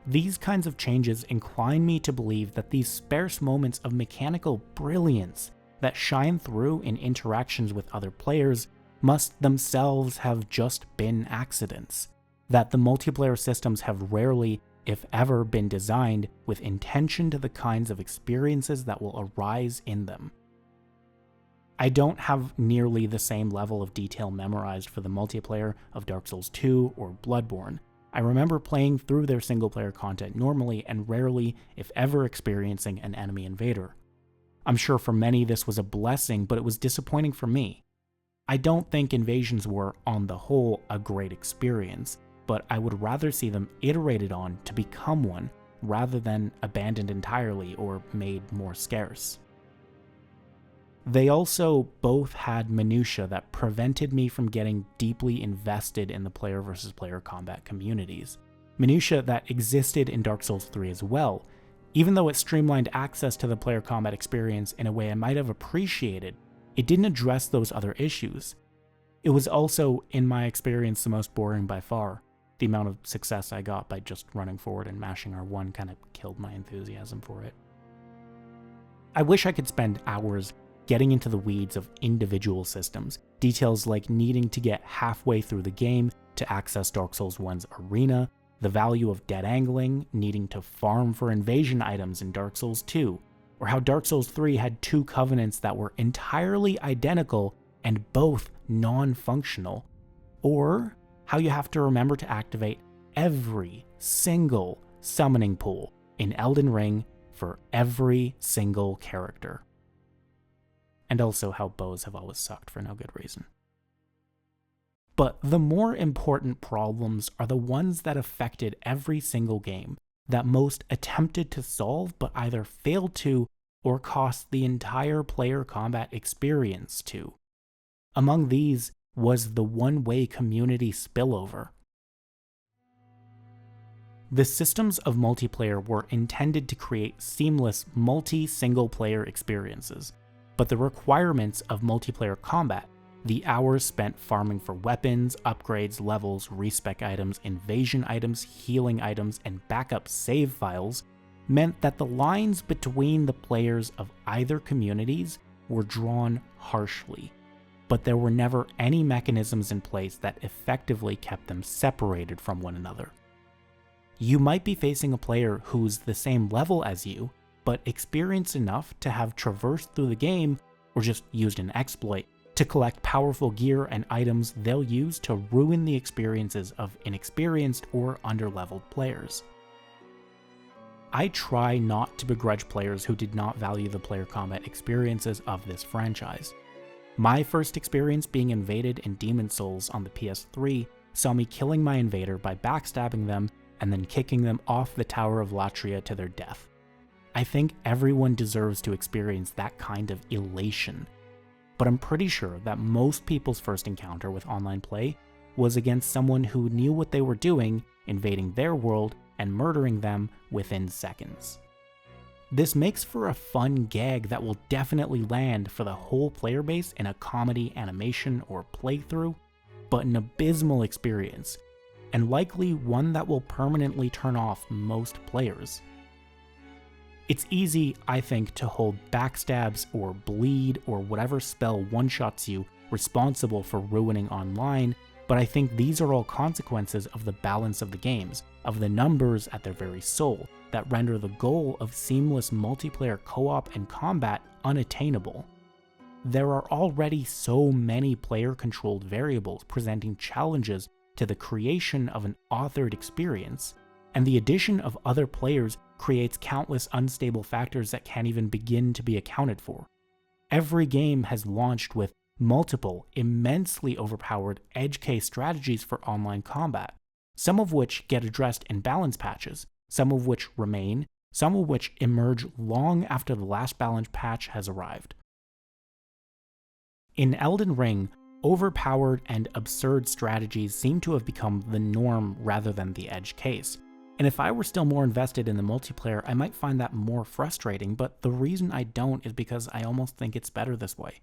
These kinds of changes incline me to believe that these sparse moments of mechanical brilliance that shine through in interactions with other players must themselves have just been accidents, that the multiplayer systems have rarely, if ever, been designed with intention to the kinds of experiences that will arise in them. I don't have nearly the same level of detail memorized for the multiplayer of Dark Souls 2 or Bloodborne. I remember playing through their single-player content normally and rarely, if ever, experiencing an enemy invader. I'm sure for many this was a blessing, but it was disappointing for me. I don't think invasions were, on the whole, a great experience, but I would rather see them iterated on to become one, rather than abandoned entirely or made more scarce. They also both had minutiae that prevented me from getting deeply invested in the player versus player combat communities. Minutiae that existed in Dark Souls 3 as well, even though it streamlined access to the player combat experience in a way I might have appreciated. It didn't address those other issues. It was also, in my experience, the most boring by far. The amount of success I got by just running forward and mashing R1 kind of killed my enthusiasm for it. I wish I could spend hours getting into the weeds of individual systems, details like needing to get halfway through the game to access Dark Souls 1's arena, the value of dead angling, needing to farm for invasion items in Dark Souls 2, or how Dark Souls 3 had two covenants that were entirely identical and both non-functional, or how you have to remember to activate every single summoning pool in Elden Ring for every single character. And also how bows have always sucked for no good reason. But the more important problems are the ones that affected every single game, that most attempted to solve but either failed to or cost the entire player combat experience to. Among these was the one-way community spillover. The systems of multiplayer were intended to create seamless multi-single-player experiences, but the requirements of multiplayer combat, the hours spent farming for weapons, upgrades, levels, respec items, invasion items, healing items, and backup save files, meant that the lines between the players of either communities were drawn harshly, but there were never any mechanisms in place that effectively kept them separated from one another. You might be facing a player who's the same level as you, but experienced enough to have traversed through the game, or just used an exploit, to collect powerful gear and items they'll use to ruin the experiences of inexperienced or underleveled players. I try not to begrudge players who did not value the player combat experiences of this franchise. My first experience being invaded in Demon's Souls on the PS3 saw me killing my invader by backstabbing them and then kicking them off the Tower of Latria to their death. I think everyone deserves to experience that kind of elation, but I'm pretty sure that most people's first encounter with online play was against someone who knew what they were doing, invading their world and murdering them within seconds. This makes for a fun gag that will definitely land for the whole player base in a comedy, animation, or playthrough, but an abysmal experience, and likely one that will permanently turn off most players. It's easy, I think, to hold backstabs or bleed or whatever spell one-shots you responsible for ruining online, but I think these are all consequences of the balance of the games, of the numbers at their very soul, that render the goal of seamless multiplayer co-op and combat unattainable. There are already so many player-controlled variables presenting challenges to the creation of an authored experience, and the addition of other players creates countless unstable factors that can't even begin to be accounted for. Every game has launched with multiple, immensely overpowered edge case strategies for online combat, some of which get addressed in balance patches, some of which remain, some of which emerge long after the last balance patch has arrived. In Elden Ring, overpowered and absurd strategies seem to have become the norm rather than the edge case. And if I were still more invested in the multiplayer, I might find that more frustrating, but the reason I don't is because I almost think it's better this way.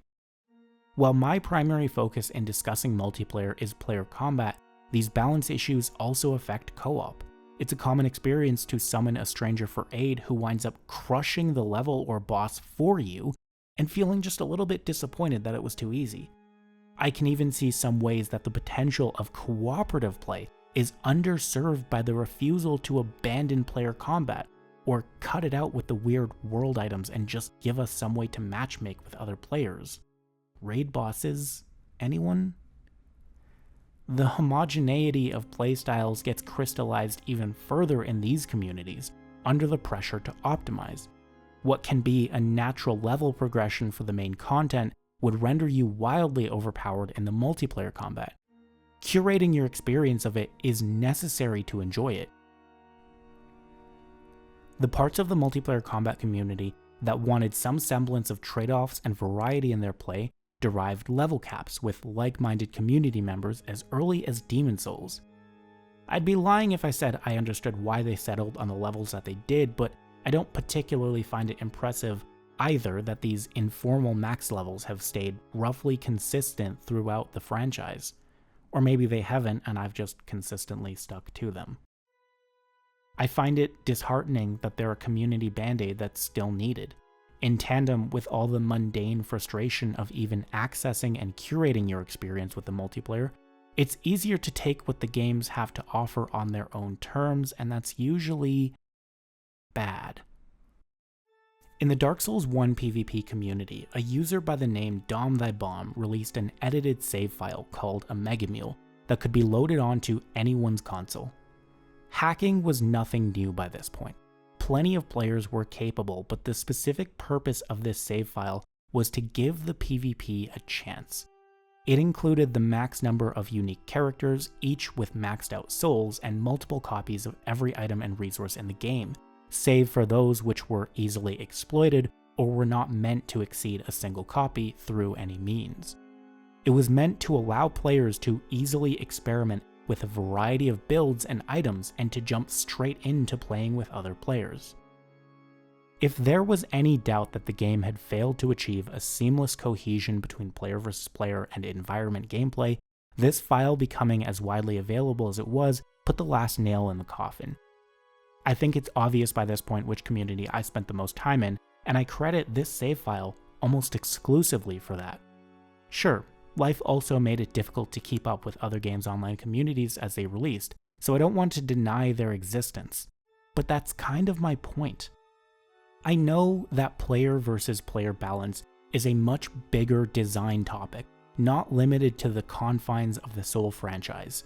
While my primary focus in discussing multiplayer is player combat, these balance issues also affect co-op. It's a common experience to summon a stranger for aid who winds up crushing the level or boss for you and feeling just a little bit disappointed that it was too easy. I can even see some ways that the potential of cooperative play is underserved by the refusal to abandon player combat, or cut it out with the weird world items and just give us some way to matchmake with other players. Raid bosses? Anyone? The homogeneity of playstyles gets crystallized even further in these communities, under the pressure to optimize. What can be a natural level progression for the main content would render you wildly overpowered in the multiplayer combat. Curating your experience of it is necessary to enjoy it. The parts of the multiplayer combat community that wanted some semblance of trade-offs and variety in their play derived level caps with like-minded community members as early as Demon's Souls. I'd be lying if I said I understood why they settled on the levels that they did, but I don't particularly find it impressive either that these informal max levels have stayed roughly consistent throughout the franchise. Or maybe they haven't and I've just consistently stuck to them. I find it disheartening that they're a community band-aid that's still needed. In tandem with all the mundane frustration of even accessing and curating your experience with the multiplayer, it's easier to take what the games have to offer on their own terms, and that's usually bad. In the Dark Souls 1 PvP community, a user by the name Dom Thy Bomb released an edited save file called a Megamule that could be loaded onto anyone's console. Hacking was nothing new by this point. Plenty of players were capable, but the specific purpose of this save file was to give the PvP a chance. It included the max number of unique characters, each with maxed out souls and multiple copies of every item and resource in the game, save for those which were easily exploited or were not meant to exceed a single copy through any means. It was meant to allow players to easily experiment with a variety of builds and items and to jump straight into playing with other players. If there was any doubt that the game had failed to achieve a seamless cohesion between player versus player and environment gameplay, this file becoming as widely available as it was put the last nail in the coffin. I think it's obvious by this point which community I spent the most time in, and I credit this save file almost exclusively for that. Sure, life also made it difficult to keep up with other games' online communities as they released, so I don't want to deny their existence. But that's kind of my point. I know that player versus player balance is a much bigger design topic, not limited to the confines of the Souls franchise.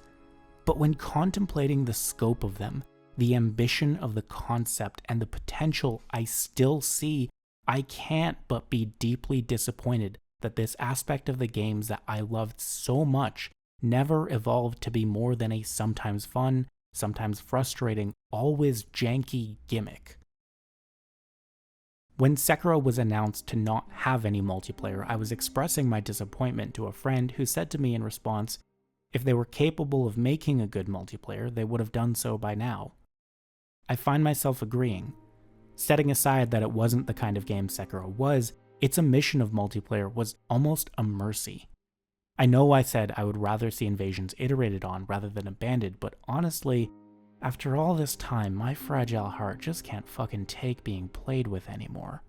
But when contemplating the scope of them, the ambition of the concept, and the potential I still see, I can't but be deeply disappointed that this aspect of the games that I loved so much never evolved to be more than a sometimes fun, sometimes frustrating, always janky gimmick. When Sekiro was announced to not have any multiplayer, I was expressing my disappointment to a friend who said to me in response, if they were capable of making a good multiplayer, they would have done so by now. I find myself agreeing. Setting aside that it wasn't the kind of game Sekiro was, its omission of multiplayer was almost a mercy. I know I said I would rather see invasions iterated on rather than abandoned, but honestly, after all this time, my fragile heart just can't fucking take being played with anymore.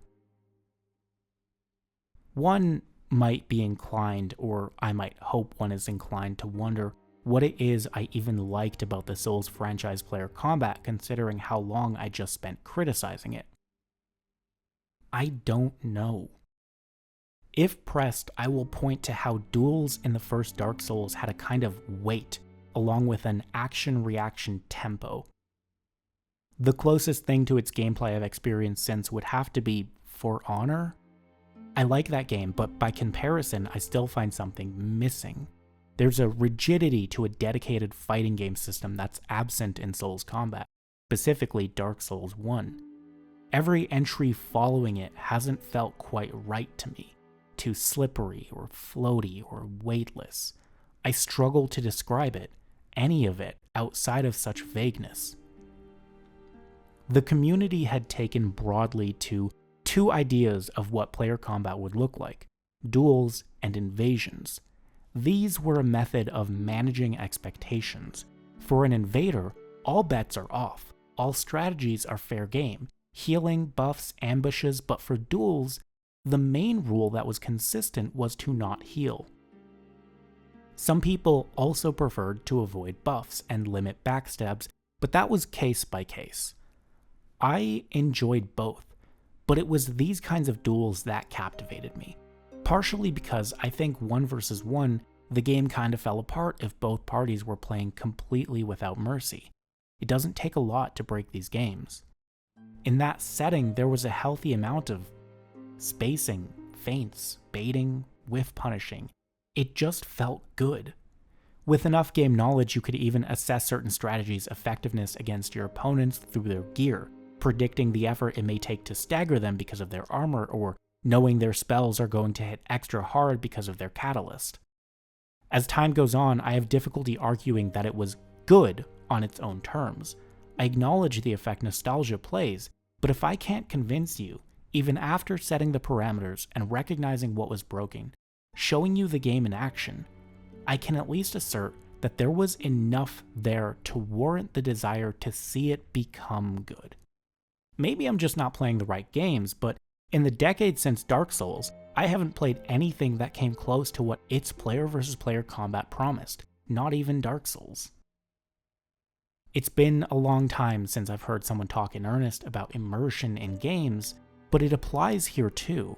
One might be inclined, or I might hope one is inclined, to wonder what it is I even liked about the Souls franchise player combat, considering how long I just spent criticizing it. I don't know. If pressed, I will point to how duels in the first Dark Souls had a kind of weight, along with an action-reaction tempo. The closest thing to its gameplay I've experienced since would have to be For Honor. I like that game, but by comparison, I still find something missing. There's a rigidity to a dedicated fighting game system that's absent in Souls combat, specifically Dark Souls 1. Every entry following it hasn't felt quite right to me. Too slippery or floaty or weightless. I struggle to describe it, any of it, outside of such vagueness. The community had taken broadly to two ideas of what player combat would look like: duels and invasions. These were a method of managing expectations. For an invader, all bets are off, all strategies are fair game, healing, buffs, ambushes, but for duels, the main rule that was consistent was to not heal. Some people also preferred to avoid buffs and limit backstabs, but that was case by case. I enjoyed both, but it was these kinds of duels that captivated me. Partially because I think 1 versus 1, the game kind of fell apart if both parties were playing completely without mercy. It doesn't take a lot to break these games. In that setting, there was a healthy amount of spacing, feints, baiting, whiff punishing. It just felt good. With enough game knowledge, you could even assess certain strategies' effectiveness against your opponents through their gear, predicting the effort it may take to stagger them because of their armor, or knowing their spells are going to hit extra hard because of their catalyst. As time goes on, I have difficulty arguing that it was good on its own terms. I acknowledge the effect nostalgia plays, but if I can't convince you, even after setting the parameters and recognizing what was broken, showing you the game in action, I can at least assert that there was enough there to warrant the desire to see it become good. Maybe I'm just not playing the right games, but in the decades since Dark Souls, I haven't played anything that came close to what its player versus player combat promised, not even Dark Souls. It's been a long time since I've heard someone talk in earnest about immersion in games, but it applies here too.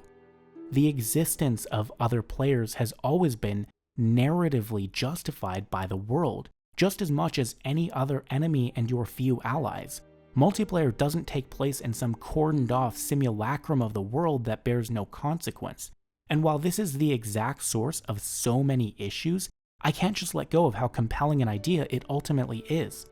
The existence of other players has always been narratively justified by the world, just as much as any other enemy and your few allies. Multiplayer doesn't take place in some cordoned off simulacrum of the world that bears no consequence. And while this is the exact source of so many issues, I can't just let go of how compelling an idea it ultimately is.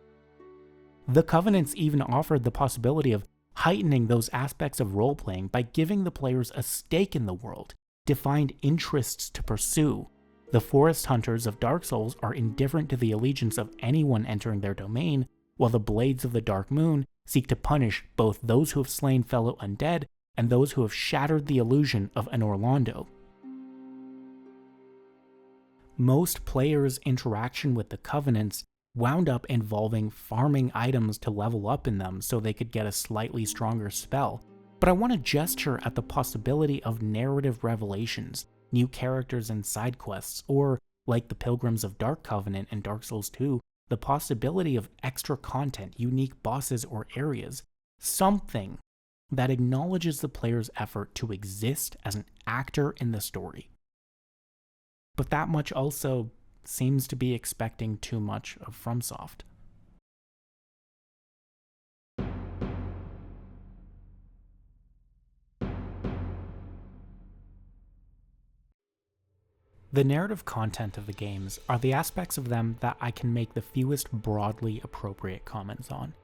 The Covenants even offered the possibility of heightening those aspects of role-playing by giving the players a stake in the world, defined interests to pursue. The forest hunters of Dark Souls are indifferent to the allegiance of anyone entering their domain, while the Blades of the Dark Moon seek to punish both those who have slain fellow undead and those who have shattered the illusion of an Orlando. Most players' interaction with the Covenants wound up involving farming items to level up in them so they could get a slightly stronger spell, but I want to gesture at the possibility of narrative revelations, new characters and side quests, or, like the Pilgrims of Dark Covenant and Dark Souls 2, the possibility of extra content, unique bosses or areas, something that acknowledges the player's effort to exist as an actor in the story. But that much also seems to be expecting too much of FromSoft. The narrative content of the games are the aspects of them that I can make the fewest broadly appropriate comments on.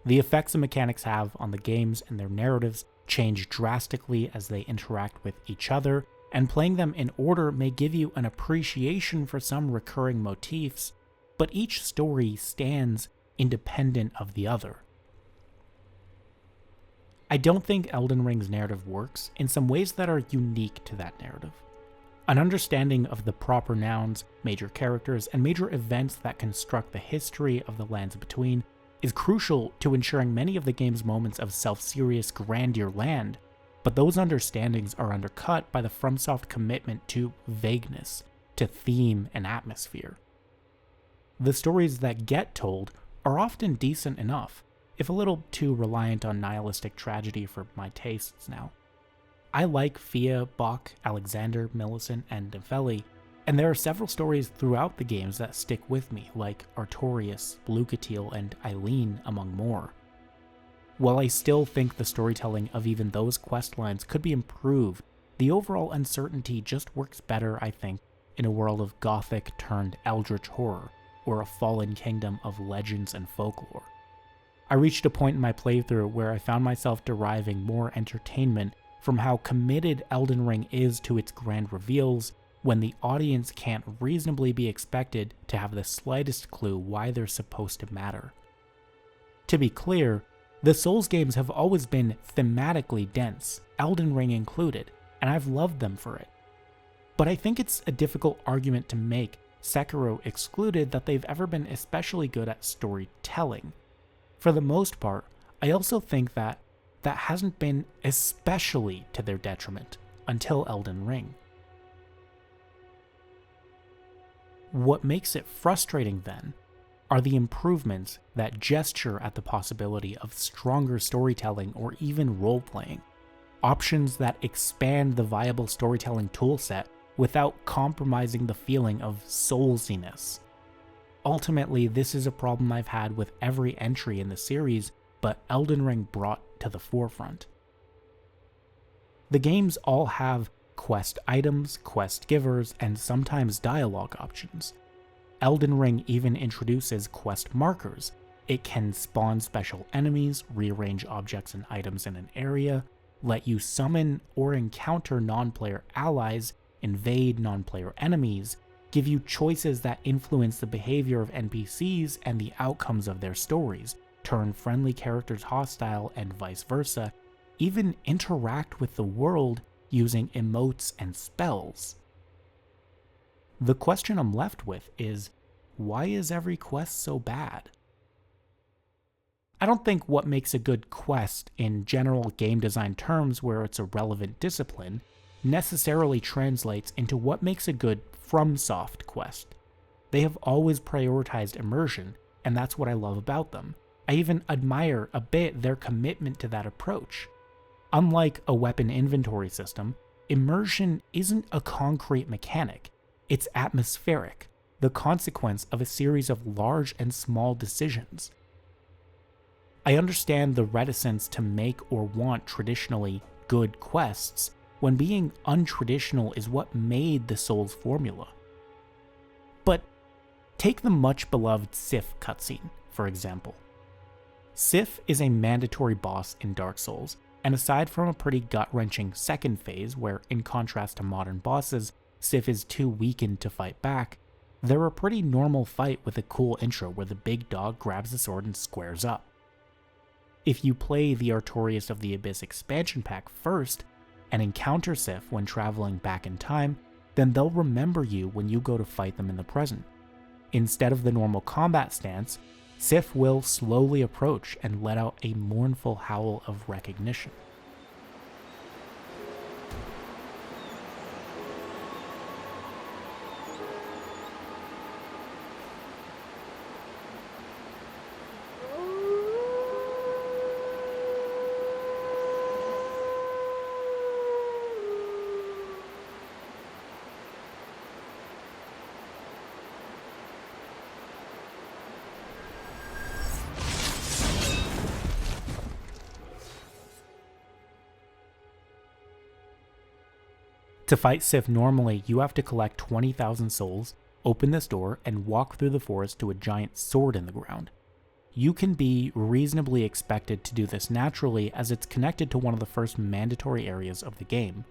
The effects and mechanics have on the games and their narratives change drastically as they interact with each other, and playing them in order may give you an appreciation for some recurring motifs, but each story stands independent of the other. I don't think Elden Ring's narrative works in some ways that are unique to that narrative. An understanding of the proper nouns, major characters, and major events that construct the history of the lands between is crucial to ensuring many of the game's moments of self-serious grandeur land, but those understandings are undercut by the FromSoft commitment to vagueness, to theme and atmosphere. The stories that get told are often decent enough, if a little too reliant on nihilistic tragedy for my tastes now. I like Fia, Bach, Alexander, Millicent, and Nepheli, and there are several stories throughout the games that stick with me, like Artorias, Lucatiel, and Eileen, among more. While I still think the storytelling of even those questlines could be improved, the overall uncertainty just works better, I think, in a world of gothic turned eldritch horror, or a fallen kingdom of legends and folklore. I reached a point in my playthrough where I found myself deriving more entertainment from how committed Elden Ring is to its grand reveals, when the audience can't reasonably be expected to have the slightest clue why they're supposed to matter. To be clear, the Souls games have always been thematically dense, Elden Ring included, and I've loved them for it. But I think it's a difficult argument to make, Sekiro excluded, that they've ever been especially good at storytelling. For the most part, I also think that hasn't been especially to their detriment until Elden Ring. What makes it frustrating then are the improvements that gesture at the possibility of stronger storytelling or even role-playing, options that expand the viable storytelling toolset without compromising the feeling of soulsiness. Ultimately, this is a problem I've had with every entry in the series, but Elden Ring brought to the forefront. The games all have quest items, quest givers, and sometimes dialogue options. Elden Ring even introduces quest markers. It can spawn special enemies, rearrange objects and items in an area, let you summon or encounter non-player allies, invade non-player enemies, give you choices that influence the behavior of NPCs and the outcomes of their stories, turn friendly characters hostile and vice versa, even interact with the world using emotes and spells. The question I'm left with is, why is every quest so bad? I don't think what makes a good quest in general game design terms, where it's a relevant discipline, necessarily translates into what makes a good FromSoft quest. They have always prioritized immersion, and that's what I love about them. I even admire a bit their commitment to that approach. Unlike a weapon inventory system, immersion isn't a concrete mechanic, it's atmospheric, the consequence of a series of large and small decisions. I understand the reticence to make or want traditionally good quests, when being untraditional is what made the Souls formula. But take the much beloved Sif cutscene, for example. Sif is a mandatory boss in Dark Souls, and aside from a pretty gut-wrenching second phase where, in contrast to modern bosses, Sif is too weakened to fight back, they're a pretty normal fight with a cool intro where the big dog grabs the sword and squares up. If you play the Artorias of the Abyss expansion pack first, and encounter Sif when traveling back in time, then they'll remember you when you go to fight them in the present. Instead of the normal combat stance, Sif will slowly approach and let out a mournful howl of recognition. To fight Sif normally, you have to collect 20,000 souls, open this door, and walk through the forest to a giant sword in the ground. You can be reasonably expected to do this naturally as it's connected to one of the first mandatory areas of the game.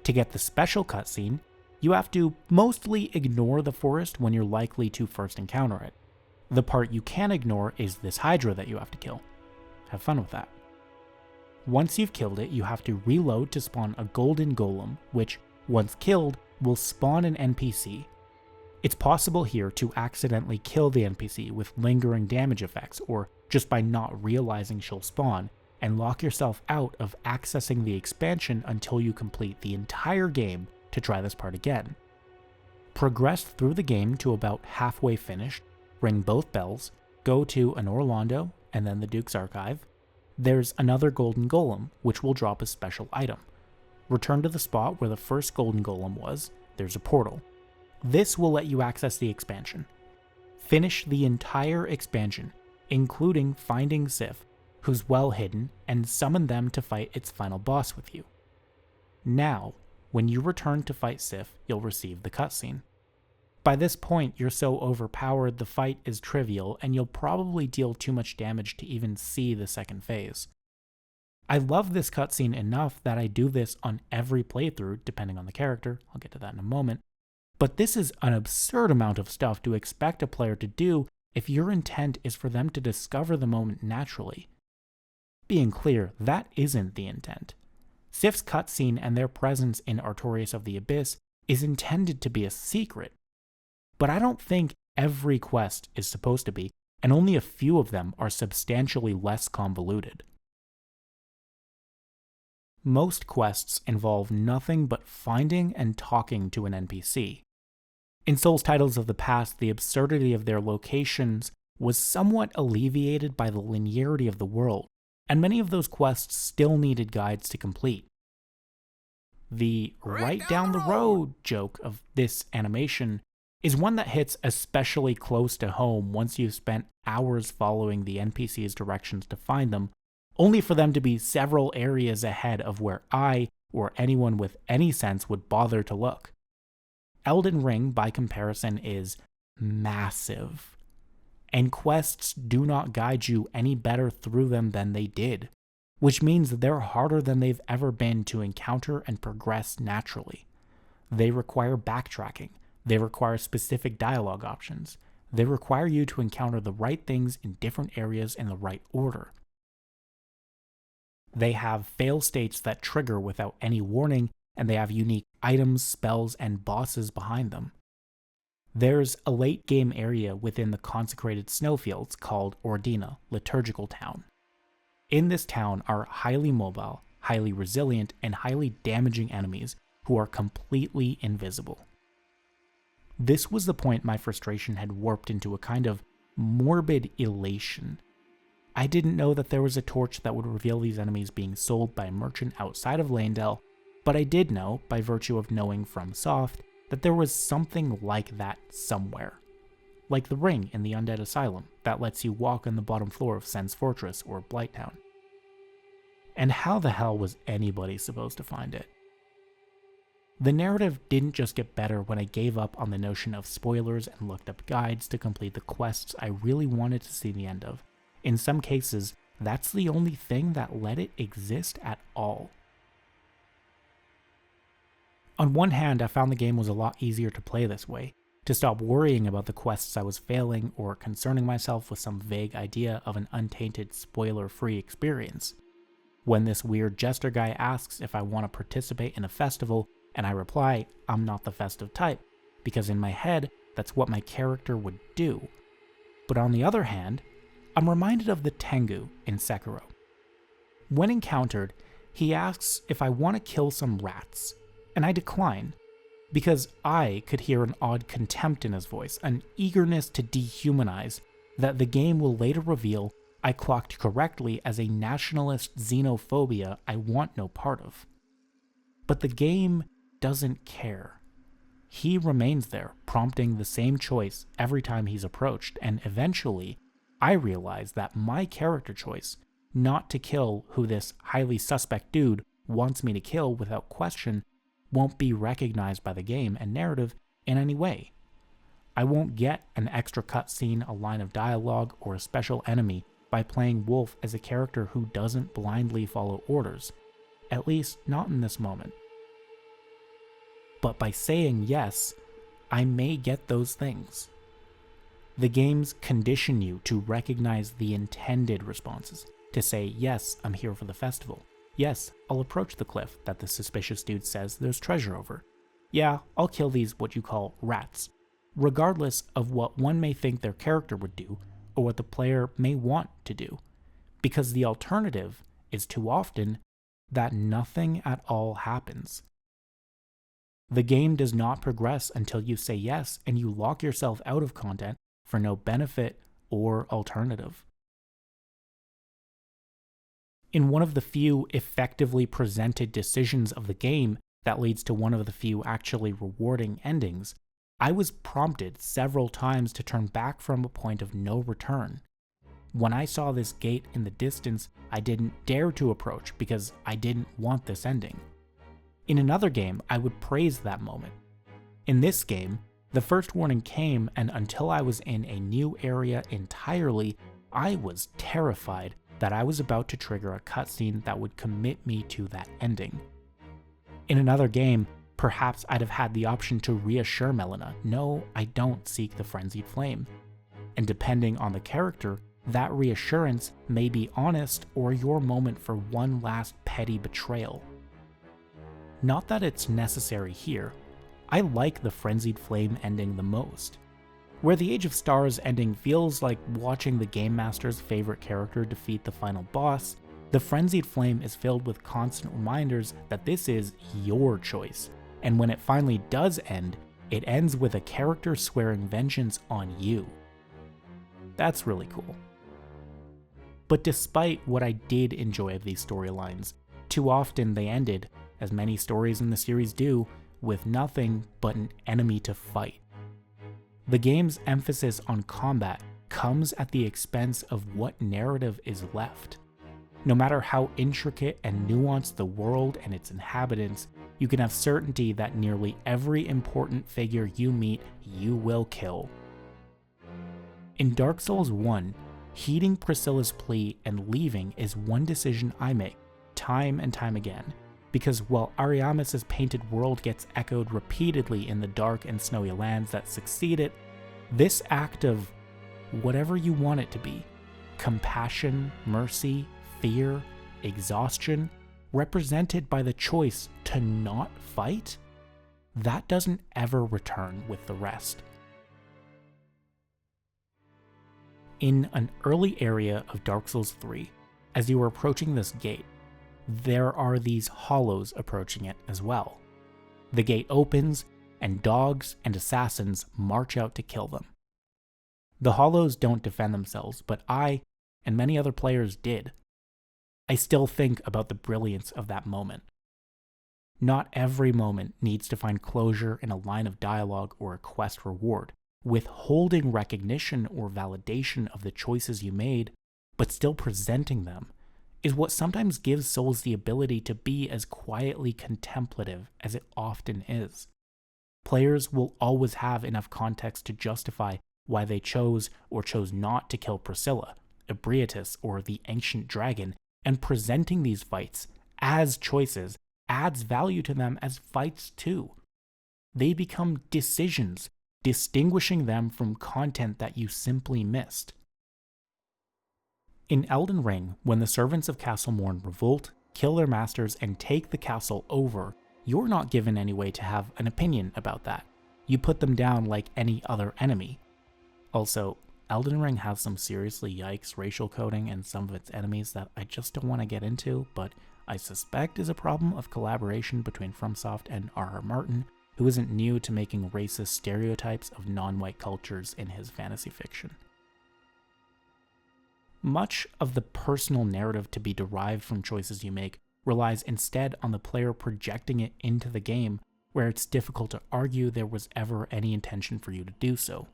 To get the special cutscene, you have to mostly ignore the forest when you're likely to first encounter it. The part you can ignore is this Hydra that you have to kill. Have fun with that. Once you've killed it, you have to reload to spawn a golden golem, which, once killed, will spawn an NPC. It's possible here to accidentally kill the NPC with lingering damage effects, or just by not realizing she'll spawn, and lock yourself out of accessing the expansion until you complete the entire game to try this part again. Progress through the game to about halfway finished, ring both bells, go to an Orlando, and then the Duke's Archive. There's another golden golem, which will drop a special item. Return to the spot where the first golden golem was, there's a portal. This will let you access the expansion. Finish the entire expansion, including finding Sif, who's well hidden, and summon them to fight its final boss with you. Now, when you return to fight Sif, you'll receive the cutscene. By this point, you're so overpowered the fight is trivial, and you'll probably deal too much damage to even see the second phase. I love this cutscene enough that I do this on every playthrough, depending on the character. I'll get to that in a moment. But this is an absurd amount of stuff to expect a player to do if your intent is for them to discover the moment naturally. Being clear, that isn't the intent. Sif's cutscene and their presence in Artorias of the Abyss is intended to be a secret. But I don't think every quest is supposed to be, and only a few of them are substantially less convoluted. Most quests involve nothing but finding and talking to an NPC. In Souls titles of the past, the absurdity of their locations was somewhat alleviated by the linearity of the world, and many of those quests still needed guides to complete. The right down the road joke of this animation is one that hits especially close to home once you've spent hours following the NPC's directions to find them, only for them to be several areas ahead of where I, or anyone with any sense, would bother to look. Elden Ring, by comparison, is massive, and quests do not guide you any better through them than they did, which means they're harder than they've ever been to encounter and progress naturally. They require backtracking. They require specific dialogue options. They require you to encounter the right things in different areas in the right order. They have fail states that trigger without any warning, and they have unique items, spells, and bosses behind them. There's a late game area within the consecrated snowfields called Ordina, Liturgical Town. In this town are highly mobile, highly resilient, and highly damaging enemies who are completely invisible. This was the point my frustration had warped into a kind of morbid elation. I didn't know that there was a torch that would reveal these enemies being sold by a merchant outside of Landell, but I did know, by virtue of knowing Fromsoft, that there was something like that somewhere. Like the ring in the Undead Asylum that lets you walk on the bottom floor of Sen's Fortress or Blighttown. And how the hell was anybody supposed to find it? The narrative didn't just get better when I gave up on the notion of spoilers and looked up guides to complete the quests I really wanted to see the end of. In some cases, that's the only thing that let it exist at all. On one hand, I found the game was a lot easier to play this way, to stop worrying about the quests I was failing or concerning myself with some vague idea of an untainted, spoiler-free experience. When this weird jester guy asks if I want to participate in a festival, and I reply, I'm not the festive type, because in my head, that's what my character would do. But on the other hand, I'm reminded of the Tengu in Sekiro. When encountered, he asks if I want to kill some rats, and I decline, because I could hear an odd contempt in his voice, an eagerness to dehumanize, that the game will later reveal I clocked correctly as a nationalist xenophobia I want no part of. But the game doesn't care. He remains there, prompting the same choice every time he's approached, and eventually, I realize that my character choice, not to kill who this highly suspect dude wants me to kill without question, won't be recognized by the game and narrative in any way. I won't get an extra cutscene, a line of dialogue, or a special enemy by playing Wolf as a character who doesn't blindly follow orders, at least not in this moment. But by saying yes, I may get those things. The games condition you to recognize the intended responses, to say, yes, I'm here for the festival. Yes, I'll approach the cliff that the suspicious dude says there's treasure over. Yeah, I'll kill these what you call rats, regardless of what one may think their character would do or what the player may want to do, because the alternative is too often that nothing at all happens. The game does not progress until you say yes and you lock yourself out of content for no benefit or alternative. In one of the few effectively presented decisions of the game that leads to one of the few actually rewarding endings, I was prompted several times to turn back from a point of no return. When I saw this gate in the distance, I didn't dare to approach because I didn't want this ending. In another game, I would praise that moment. In this game, the first warning came, and until I was in a new area entirely, I was terrified that I was about to trigger a cutscene that would commit me to that ending. In another game, perhaps I'd have had the option to reassure Melina, no, I don't seek the frenzied flame. And depending on the character, that reassurance may be honest or your moment for one last petty betrayal. Not that it's necessary here. I like the frenzied flame ending the most. Where the Age of Stars ending feels like watching the Game Master's favorite character defeat the final boss, the frenzied flame is filled with constant reminders that this is your choice, and when it finally does end, it ends with a character swearing vengeance on you. That's really cool. But despite what I did enjoy of these storylines, too often they ended, as many stories in the series do, with nothing but an enemy to fight. The game's emphasis on combat comes at the expense of what narrative is left. No matter how intricate and nuanced the world and its inhabitants, you can have certainty that nearly every important figure you meet, you will kill. In Dark Souls 1, heeding Priscilla's plea and leaving is one decision I make, time and time again, because while Ariamis' painted world gets echoed repeatedly in the dark and snowy lands that succeed it, this act of whatever you want it to be, compassion, mercy, fear, exhaustion, represented by the choice to not fight, that doesn't ever return with the rest. In an early area of Dark Souls 3, as you are approaching this gate, there are these hollows approaching it as well. The gate opens, and dogs and assassins march out to kill them. The hollows don't defend themselves, but I, and many other players did. I still think about the brilliance of that moment. Not every moment needs to find closure in a line of dialogue or a quest reward, withholding recognition or validation of the choices you made, but still presenting them, is what sometimes gives Souls the ability to be as quietly contemplative as it often is. Players will always have enough context to justify why they chose or chose not to kill Priscilla, Ebrietas, or the Ancient Dragon, and presenting these fights as choices adds value to them as fights too. They become decisions, distinguishing them from content that you simply missed. In Elden Ring, when the servants of Castle Morn revolt, kill their masters, and take the castle over, you're not given any way to have an opinion about that. You put them down like any other enemy. Also, Elden Ring has some seriously yikes racial coding in some of its enemies that I just don't want to get into, but I suspect is a problem of collaboration between FromSoft and R.R. Martin, who isn't new to making racist stereotypes of non-white cultures in his fantasy fiction. Much of the personal narrative to be derived from choices you make relies instead on the player projecting it into the game, where it's difficult to argue there was ever any intention for you to do so.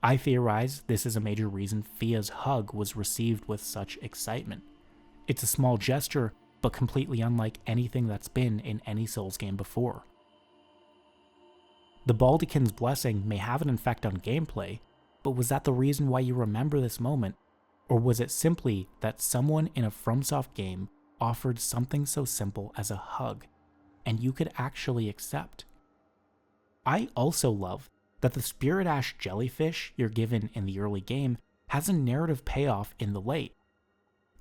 I theorize this is a major reason Fia's hug was received with such excitement. It's a small gesture, but completely unlike anything that's been in any Souls game before. The Baldachin's blessing may have an effect on gameplay, but was that the reason why you remember this moment, or was it simply that someone in a FromSoft game offered something so simple as a hug, and you could actually accept? I also love that the Spirit Ash jellyfish you're given in the early game has a narrative payoff in the late.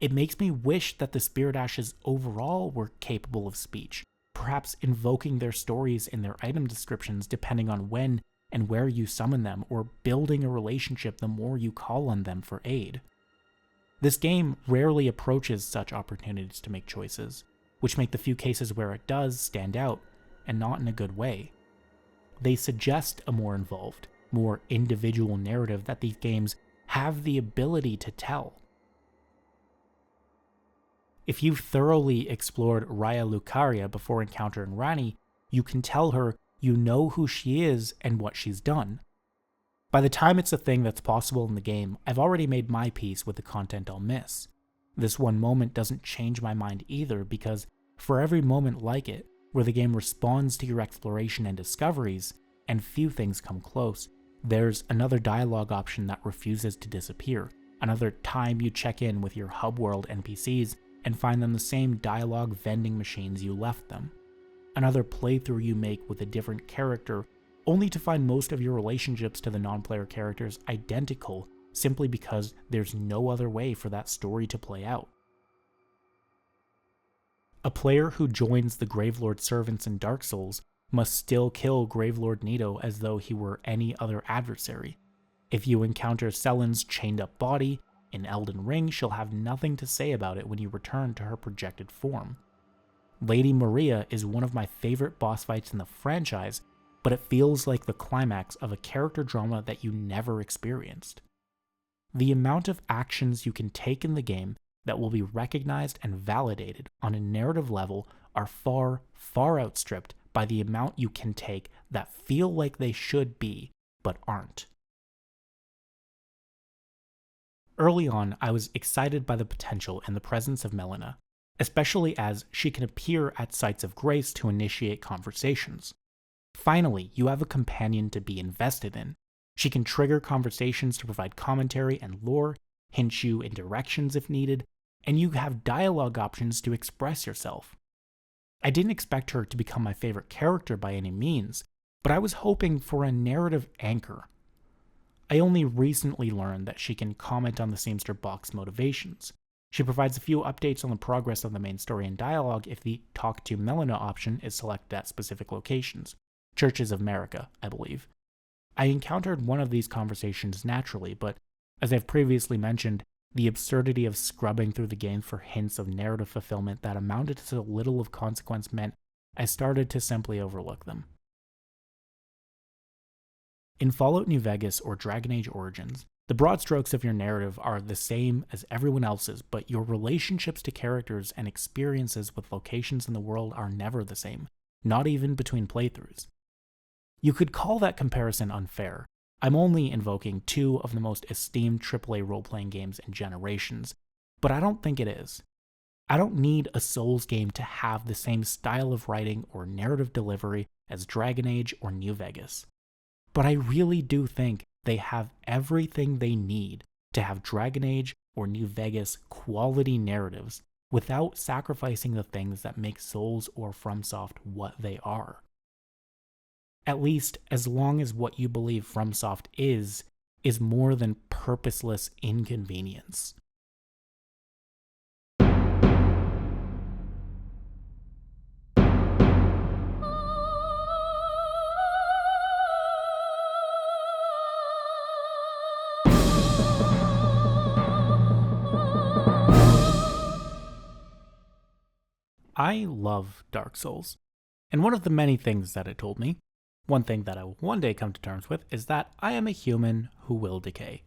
It makes me wish that the Spirit Ashes overall were capable of speech, perhaps invoking their stories in their item descriptions depending on when and where you summon them, or building a relationship the more you call on them for aid. This game rarely approaches such opportunities to make choices, which make the few cases where it does stand out, and not in a good way. They suggest a more involved, more individual narrative that these games have the ability to tell. If you've thoroughly explored Raya Lucaria before encountering Ranni, you can tell her you know who she is and what she's done. By the time it's a thing that's possible in the game, I've already made my peace with the content I'll miss. This one moment doesn't change my mind either, because for every moment like it, where the game responds to your exploration and discoveries, and few things come close, there's another dialogue option that refuses to disappear, another time you check in with your hub world NPCs and find them the same dialogue vending machines you left them, another playthrough you make with a different character, only to find most of your relationships to the non-player characters identical simply because there's no other way for that story to play out. A player who joins the Gravelord servants in Dark Souls must still kill Gravelord Nito as though he were any other adversary. If you encounter Selen's chained up body in Elden Ring, she'll have nothing to say about it when you return to her projected form. Lady Maria is one of my favorite boss fights in the franchise, but it feels like the climax of a character drama that you never experienced. The amount of actions you can take in the game that will be recognized and validated on a narrative level are far, far outstripped by the amount you can take that feel like they should be, but aren't. Early on, I was excited by the potential and the presence of Melina, especially as she can appear at sites of grace to initiate conversations. Finally, you have a companion to be invested in. She can trigger conversations to provide commentary and lore, hint you in directions if needed, and you have dialogue options to express yourself. I didn't expect her to become my favorite character by any means, but I was hoping for a narrative anchor. I only recently learned that she can comment on the Seamster box motivations. She provides a few updates on the progress of the main story and dialogue if the Talk to Melina option is selected at specific locations. Churches of America, I believe. I encountered one of these conversations naturally, but as I've previously mentioned, the absurdity of scrubbing through the game for hints of narrative fulfillment that amounted to so little of consequence meant I started to simply overlook them. In Fallout New Vegas or Dragon Age Origins, the broad strokes of your narrative are the same as everyone else's, but your relationships to characters and experiences with locations in the world are never the same, not even between playthroughs. You could call that comparison unfair. I'm only invoking two of the most esteemed AAA role-playing games in generations, but I don't think it is. I don't need a Souls game to have the same style of writing or narrative delivery as Dragon Age or New Vegas. But I really do think they have everything they need to have Dragon Age or New Vegas quality narratives without sacrificing the things that make Souls or FromSoft what they are. At least as long as what you believe FromSoft is more than purposeless inconvenience. I love Dark Souls, and one of the many things that it told me, one thing that I will one day come to terms with, is that I am a human who will decay.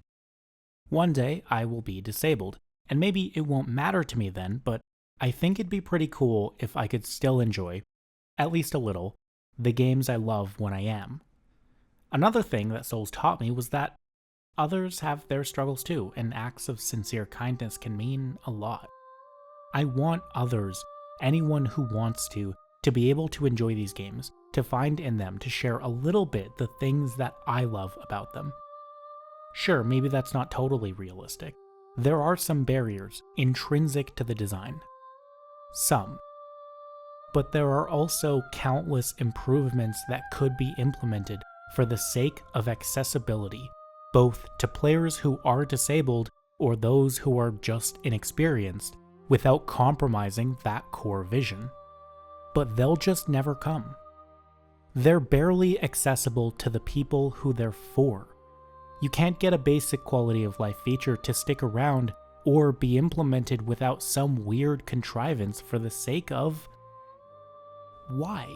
One day I will be disabled, and maybe it won't matter to me then, but I think it'd be pretty cool if I could still enjoy, at least a little, the games I love when I am. Another thing that Souls taught me was that others have their struggles too, and acts of sincere kindness can mean a lot. I want others anyone who wants to be able to enjoy these games, to find in them, to share a little bit the things that I love about them. Sure, maybe that's not totally realistic. There are some barriers intrinsic to the design. Some. But there are also countless improvements that could be implemented for the sake of accessibility, both to players who are disabled or those who are just inexperienced, without compromising that core vision. But they'll just never come. They're barely accessible to the people who they're for. You can't get a basic quality of life feature to stick around or be implemented without some weird contrivance for the sake of... why?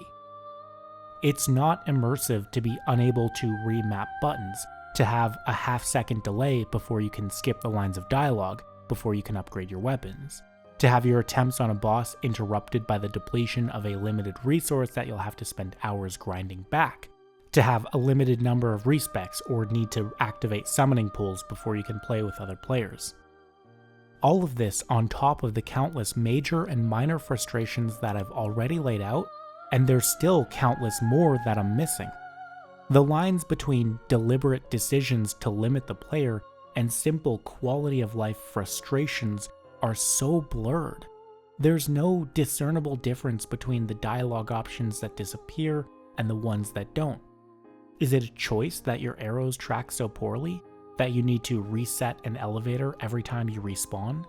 It's not immersive to be unable to remap buttons, to have a half-second delay before you can skip the lines of dialogue, before you can upgrade your weapons, to have your attempts on a boss interrupted by the depletion of a limited resource that you'll have to spend hours grinding back, to have a limited number of respecs or need to activate summoning pools before you can play with other players. All of this on top of the countless major and minor frustrations that I've already laid out, and there's still countless more that I'm missing. The lines between deliberate decisions to limit the player and simple quality of life frustrations are so blurred. There's no discernible difference between the dialogue options that disappear and the ones that don't. Is it a choice that your arrows track so poorly that you need to reset an elevator every time you respawn?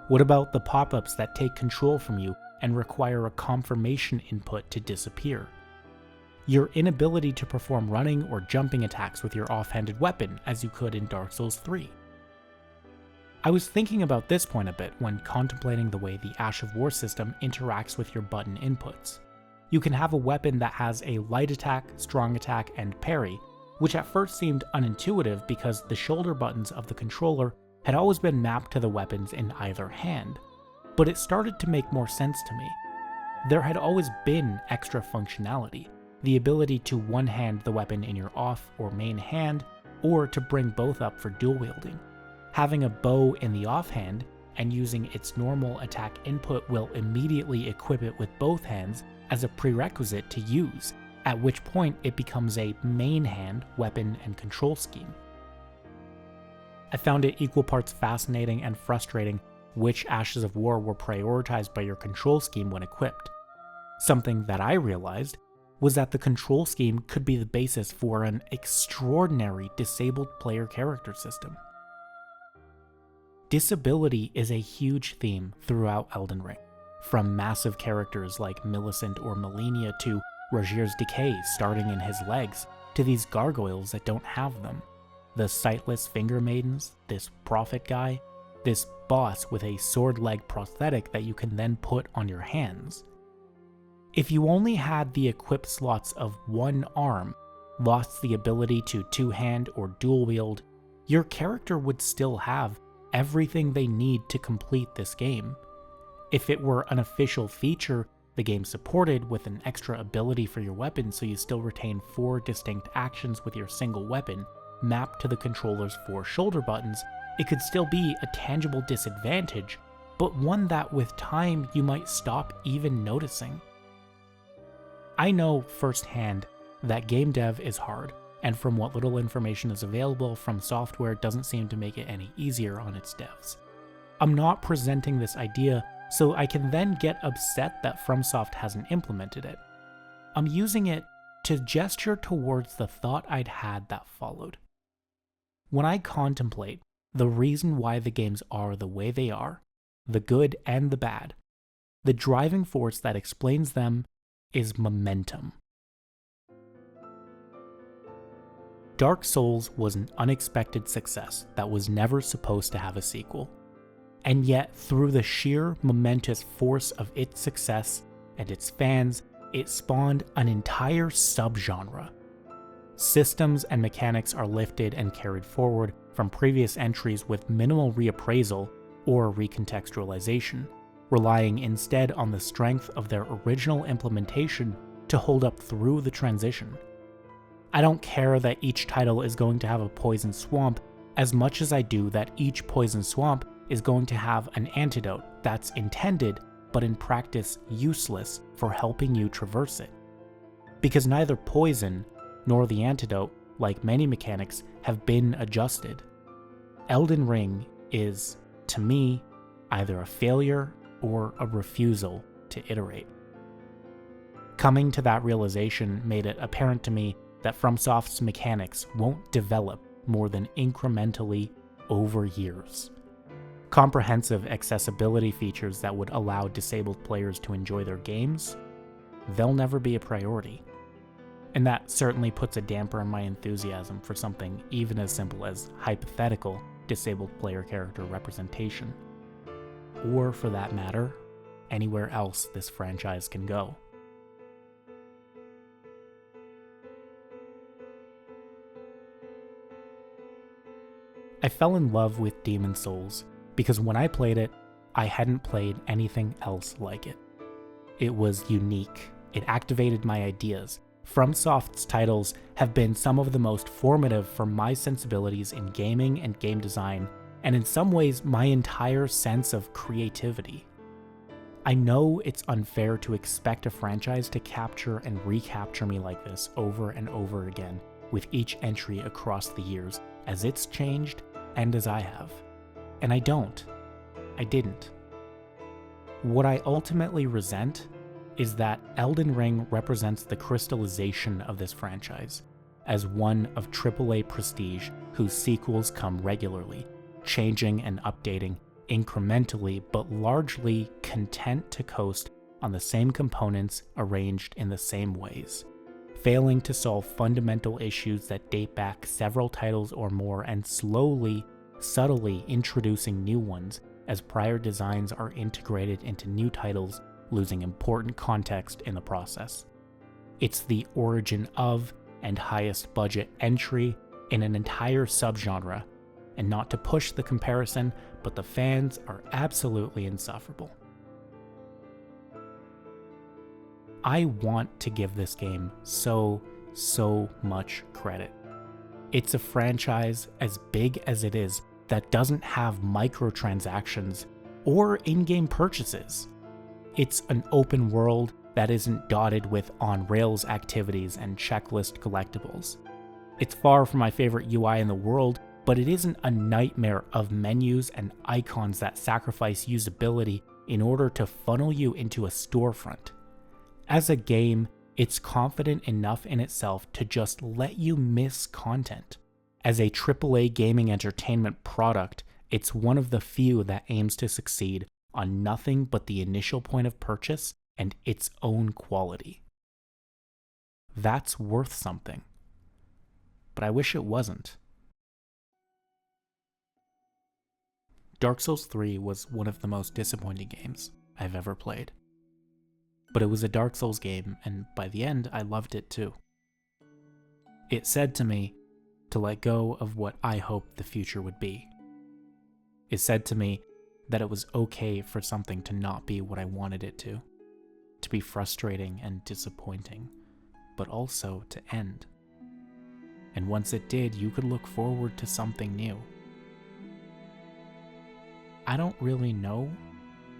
What about the pop-ups that take control from you and require a confirmation input to disappear? Your inability to perform running or jumping attacks with your offhanded weapon as you could in Dark Souls 3. I was thinking about this point a bit when contemplating the way the Ash of War system interacts with your button inputs. You can have a weapon that has a light attack, strong attack, and parry, which at first seemed unintuitive because the shoulder buttons of the controller had always been mapped to the weapons in either hand, but it started to make more sense to me. There had always been extra functionality, the ability to one-hand the weapon in your off or main hand, or to bring both up for dual wielding. Having a bow in the offhand and using its normal attack input will immediately equip it with both hands as a prerequisite to use, at which point it becomes a main hand weapon and control scheme. I found it equal parts fascinating and frustrating which Ashes of War were prioritized by your control scheme when equipped. Something that I realized was that the control scheme could be the basis for an extraordinary disabled player character system. Disability is a huge theme throughout Elden Ring, from massive characters like Millicent or Melania to Rogier's decay starting in his legs, to these gargoyles that don't have them, the sightless finger maidens, this prophet guy, this boss with a sword leg prosthetic that you can then put on your hands. If you only had the equip slots of one arm, lost the ability to two-hand or dual wield, your character would still have everything they need to complete this game. If it were an official feature the game supported with an extra ability for your weapon so you still retain 4 distinct actions with your single weapon mapped to the controller's 4 shoulder buttons, it could still be a tangible disadvantage, but one that with time you might stop even noticing. I know firsthand that game dev is hard, and from what little information is available, Fromsoftware doesn't seem to make it any easier on its devs. I'm not presenting this idea so I can then get upset that FromSoft hasn't implemented it. I'm using it to gesture towards the thought I'd had that followed. When I contemplate the reason why the games are the way they are, the good and the bad, the driving force that explains them is momentum. Dark Souls was an unexpected success that was never supposed to have a sequel. And yet, through the sheer momentous force of its success and its fans, it spawned an entire subgenre. Systems and mechanics are lifted and carried forward from previous entries with minimal reappraisal or recontextualization, relying instead on the strength of their original implementation to hold up through the transition. I don't care that each title is going to have a poison swamp as much as I do that each poison swamp is going to have an antidote that's intended but in practice useless for helping you traverse it. Because neither poison nor the antidote, like many mechanics, have been adjusted. Elden Ring is, to me, either a failure or a refusal to iterate. Coming to that realization made it apparent to me that FromSoft's mechanics won't develop more than incrementally over years. Comprehensive accessibility features that would allow disabled players to enjoy their games, they'll never be a priority. And that certainly puts a damper on my enthusiasm for something even as simple as hypothetical disabled player character representation. Or, for that matter, anywhere else this franchise can go. I fell in love with Demon's Souls because when I played it, I hadn't played anything else like it. It was unique. It activated my ideas. FromSoft's titles have been some of the most formative for my sensibilities in gaming and game design, and in some ways my entire sense of creativity. I know it's unfair to expect a franchise to capture and recapture me like this over and over again with each entry across the years, as it's changed and as I have. And I don't. I didn't. What I ultimately resent is that Elden Ring represents the crystallization of this franchise as one of AAA prestige whose sequels come regularly, changing and updating incrementally, but largely content to coast on the same components arranged in the same ways, failing to solve fundamental issues that date back several titles or more, and slowly, subtly introducing new ones as prior designs are integrated into new titles, losing important context in the process. It's the origin of and highest budget entry in an entire subgenre, and not to push the comparison, but the fans are absolutely insufferable. I want to give this game so much credit. It's a franchise as big as it is that doesn't have microtransactions or in-game purchases. It's an open world that isn't dotted with on-rails activities and checklist collectibles. It's far from my favorite UI in the world, but it isn't a nightmare of menus and icons that sacrifice usability in order to funnel you into a storefront. As a game, it's confident enough in itself to just let you miss content. As a AAA gaming entertainment product, it's one of the few that aims to succeed on nothing but the initial point of purchase and its own quality. That's worth something. But I wish it wasn't. Dark Souls 3 was one of the most disappointing games I've ever played. But it was a Dark Souls game, and by the end, I loved it too. It said to me to let go of what I hoped the future would be. It said to me that it was okay for something to not be what I wanted it to be frustrating and disappointing, but also to end. And once it did, you could look forward to something new. I don't really know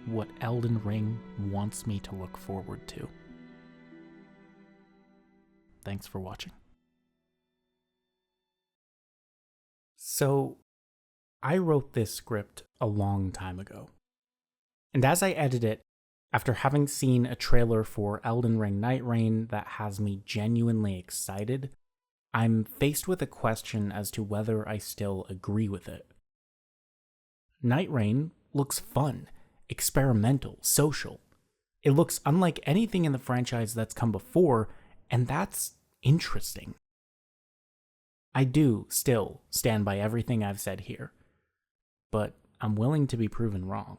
what Elden Ring wants me to look forward to. Thanks for watching. So, I wrote this script a long time ago. And as I edit it, after having seen a trailer for Elden Ring Night Rain that has me genuinely excited, I'm faced with a question as to whether I still agree with it. Night Rain looks fun, experimental, social. It looks unlike anything in the franchise that's come before, and that's interesting. I do still stand by everything I've said here, but I'm willing to be proven wrong.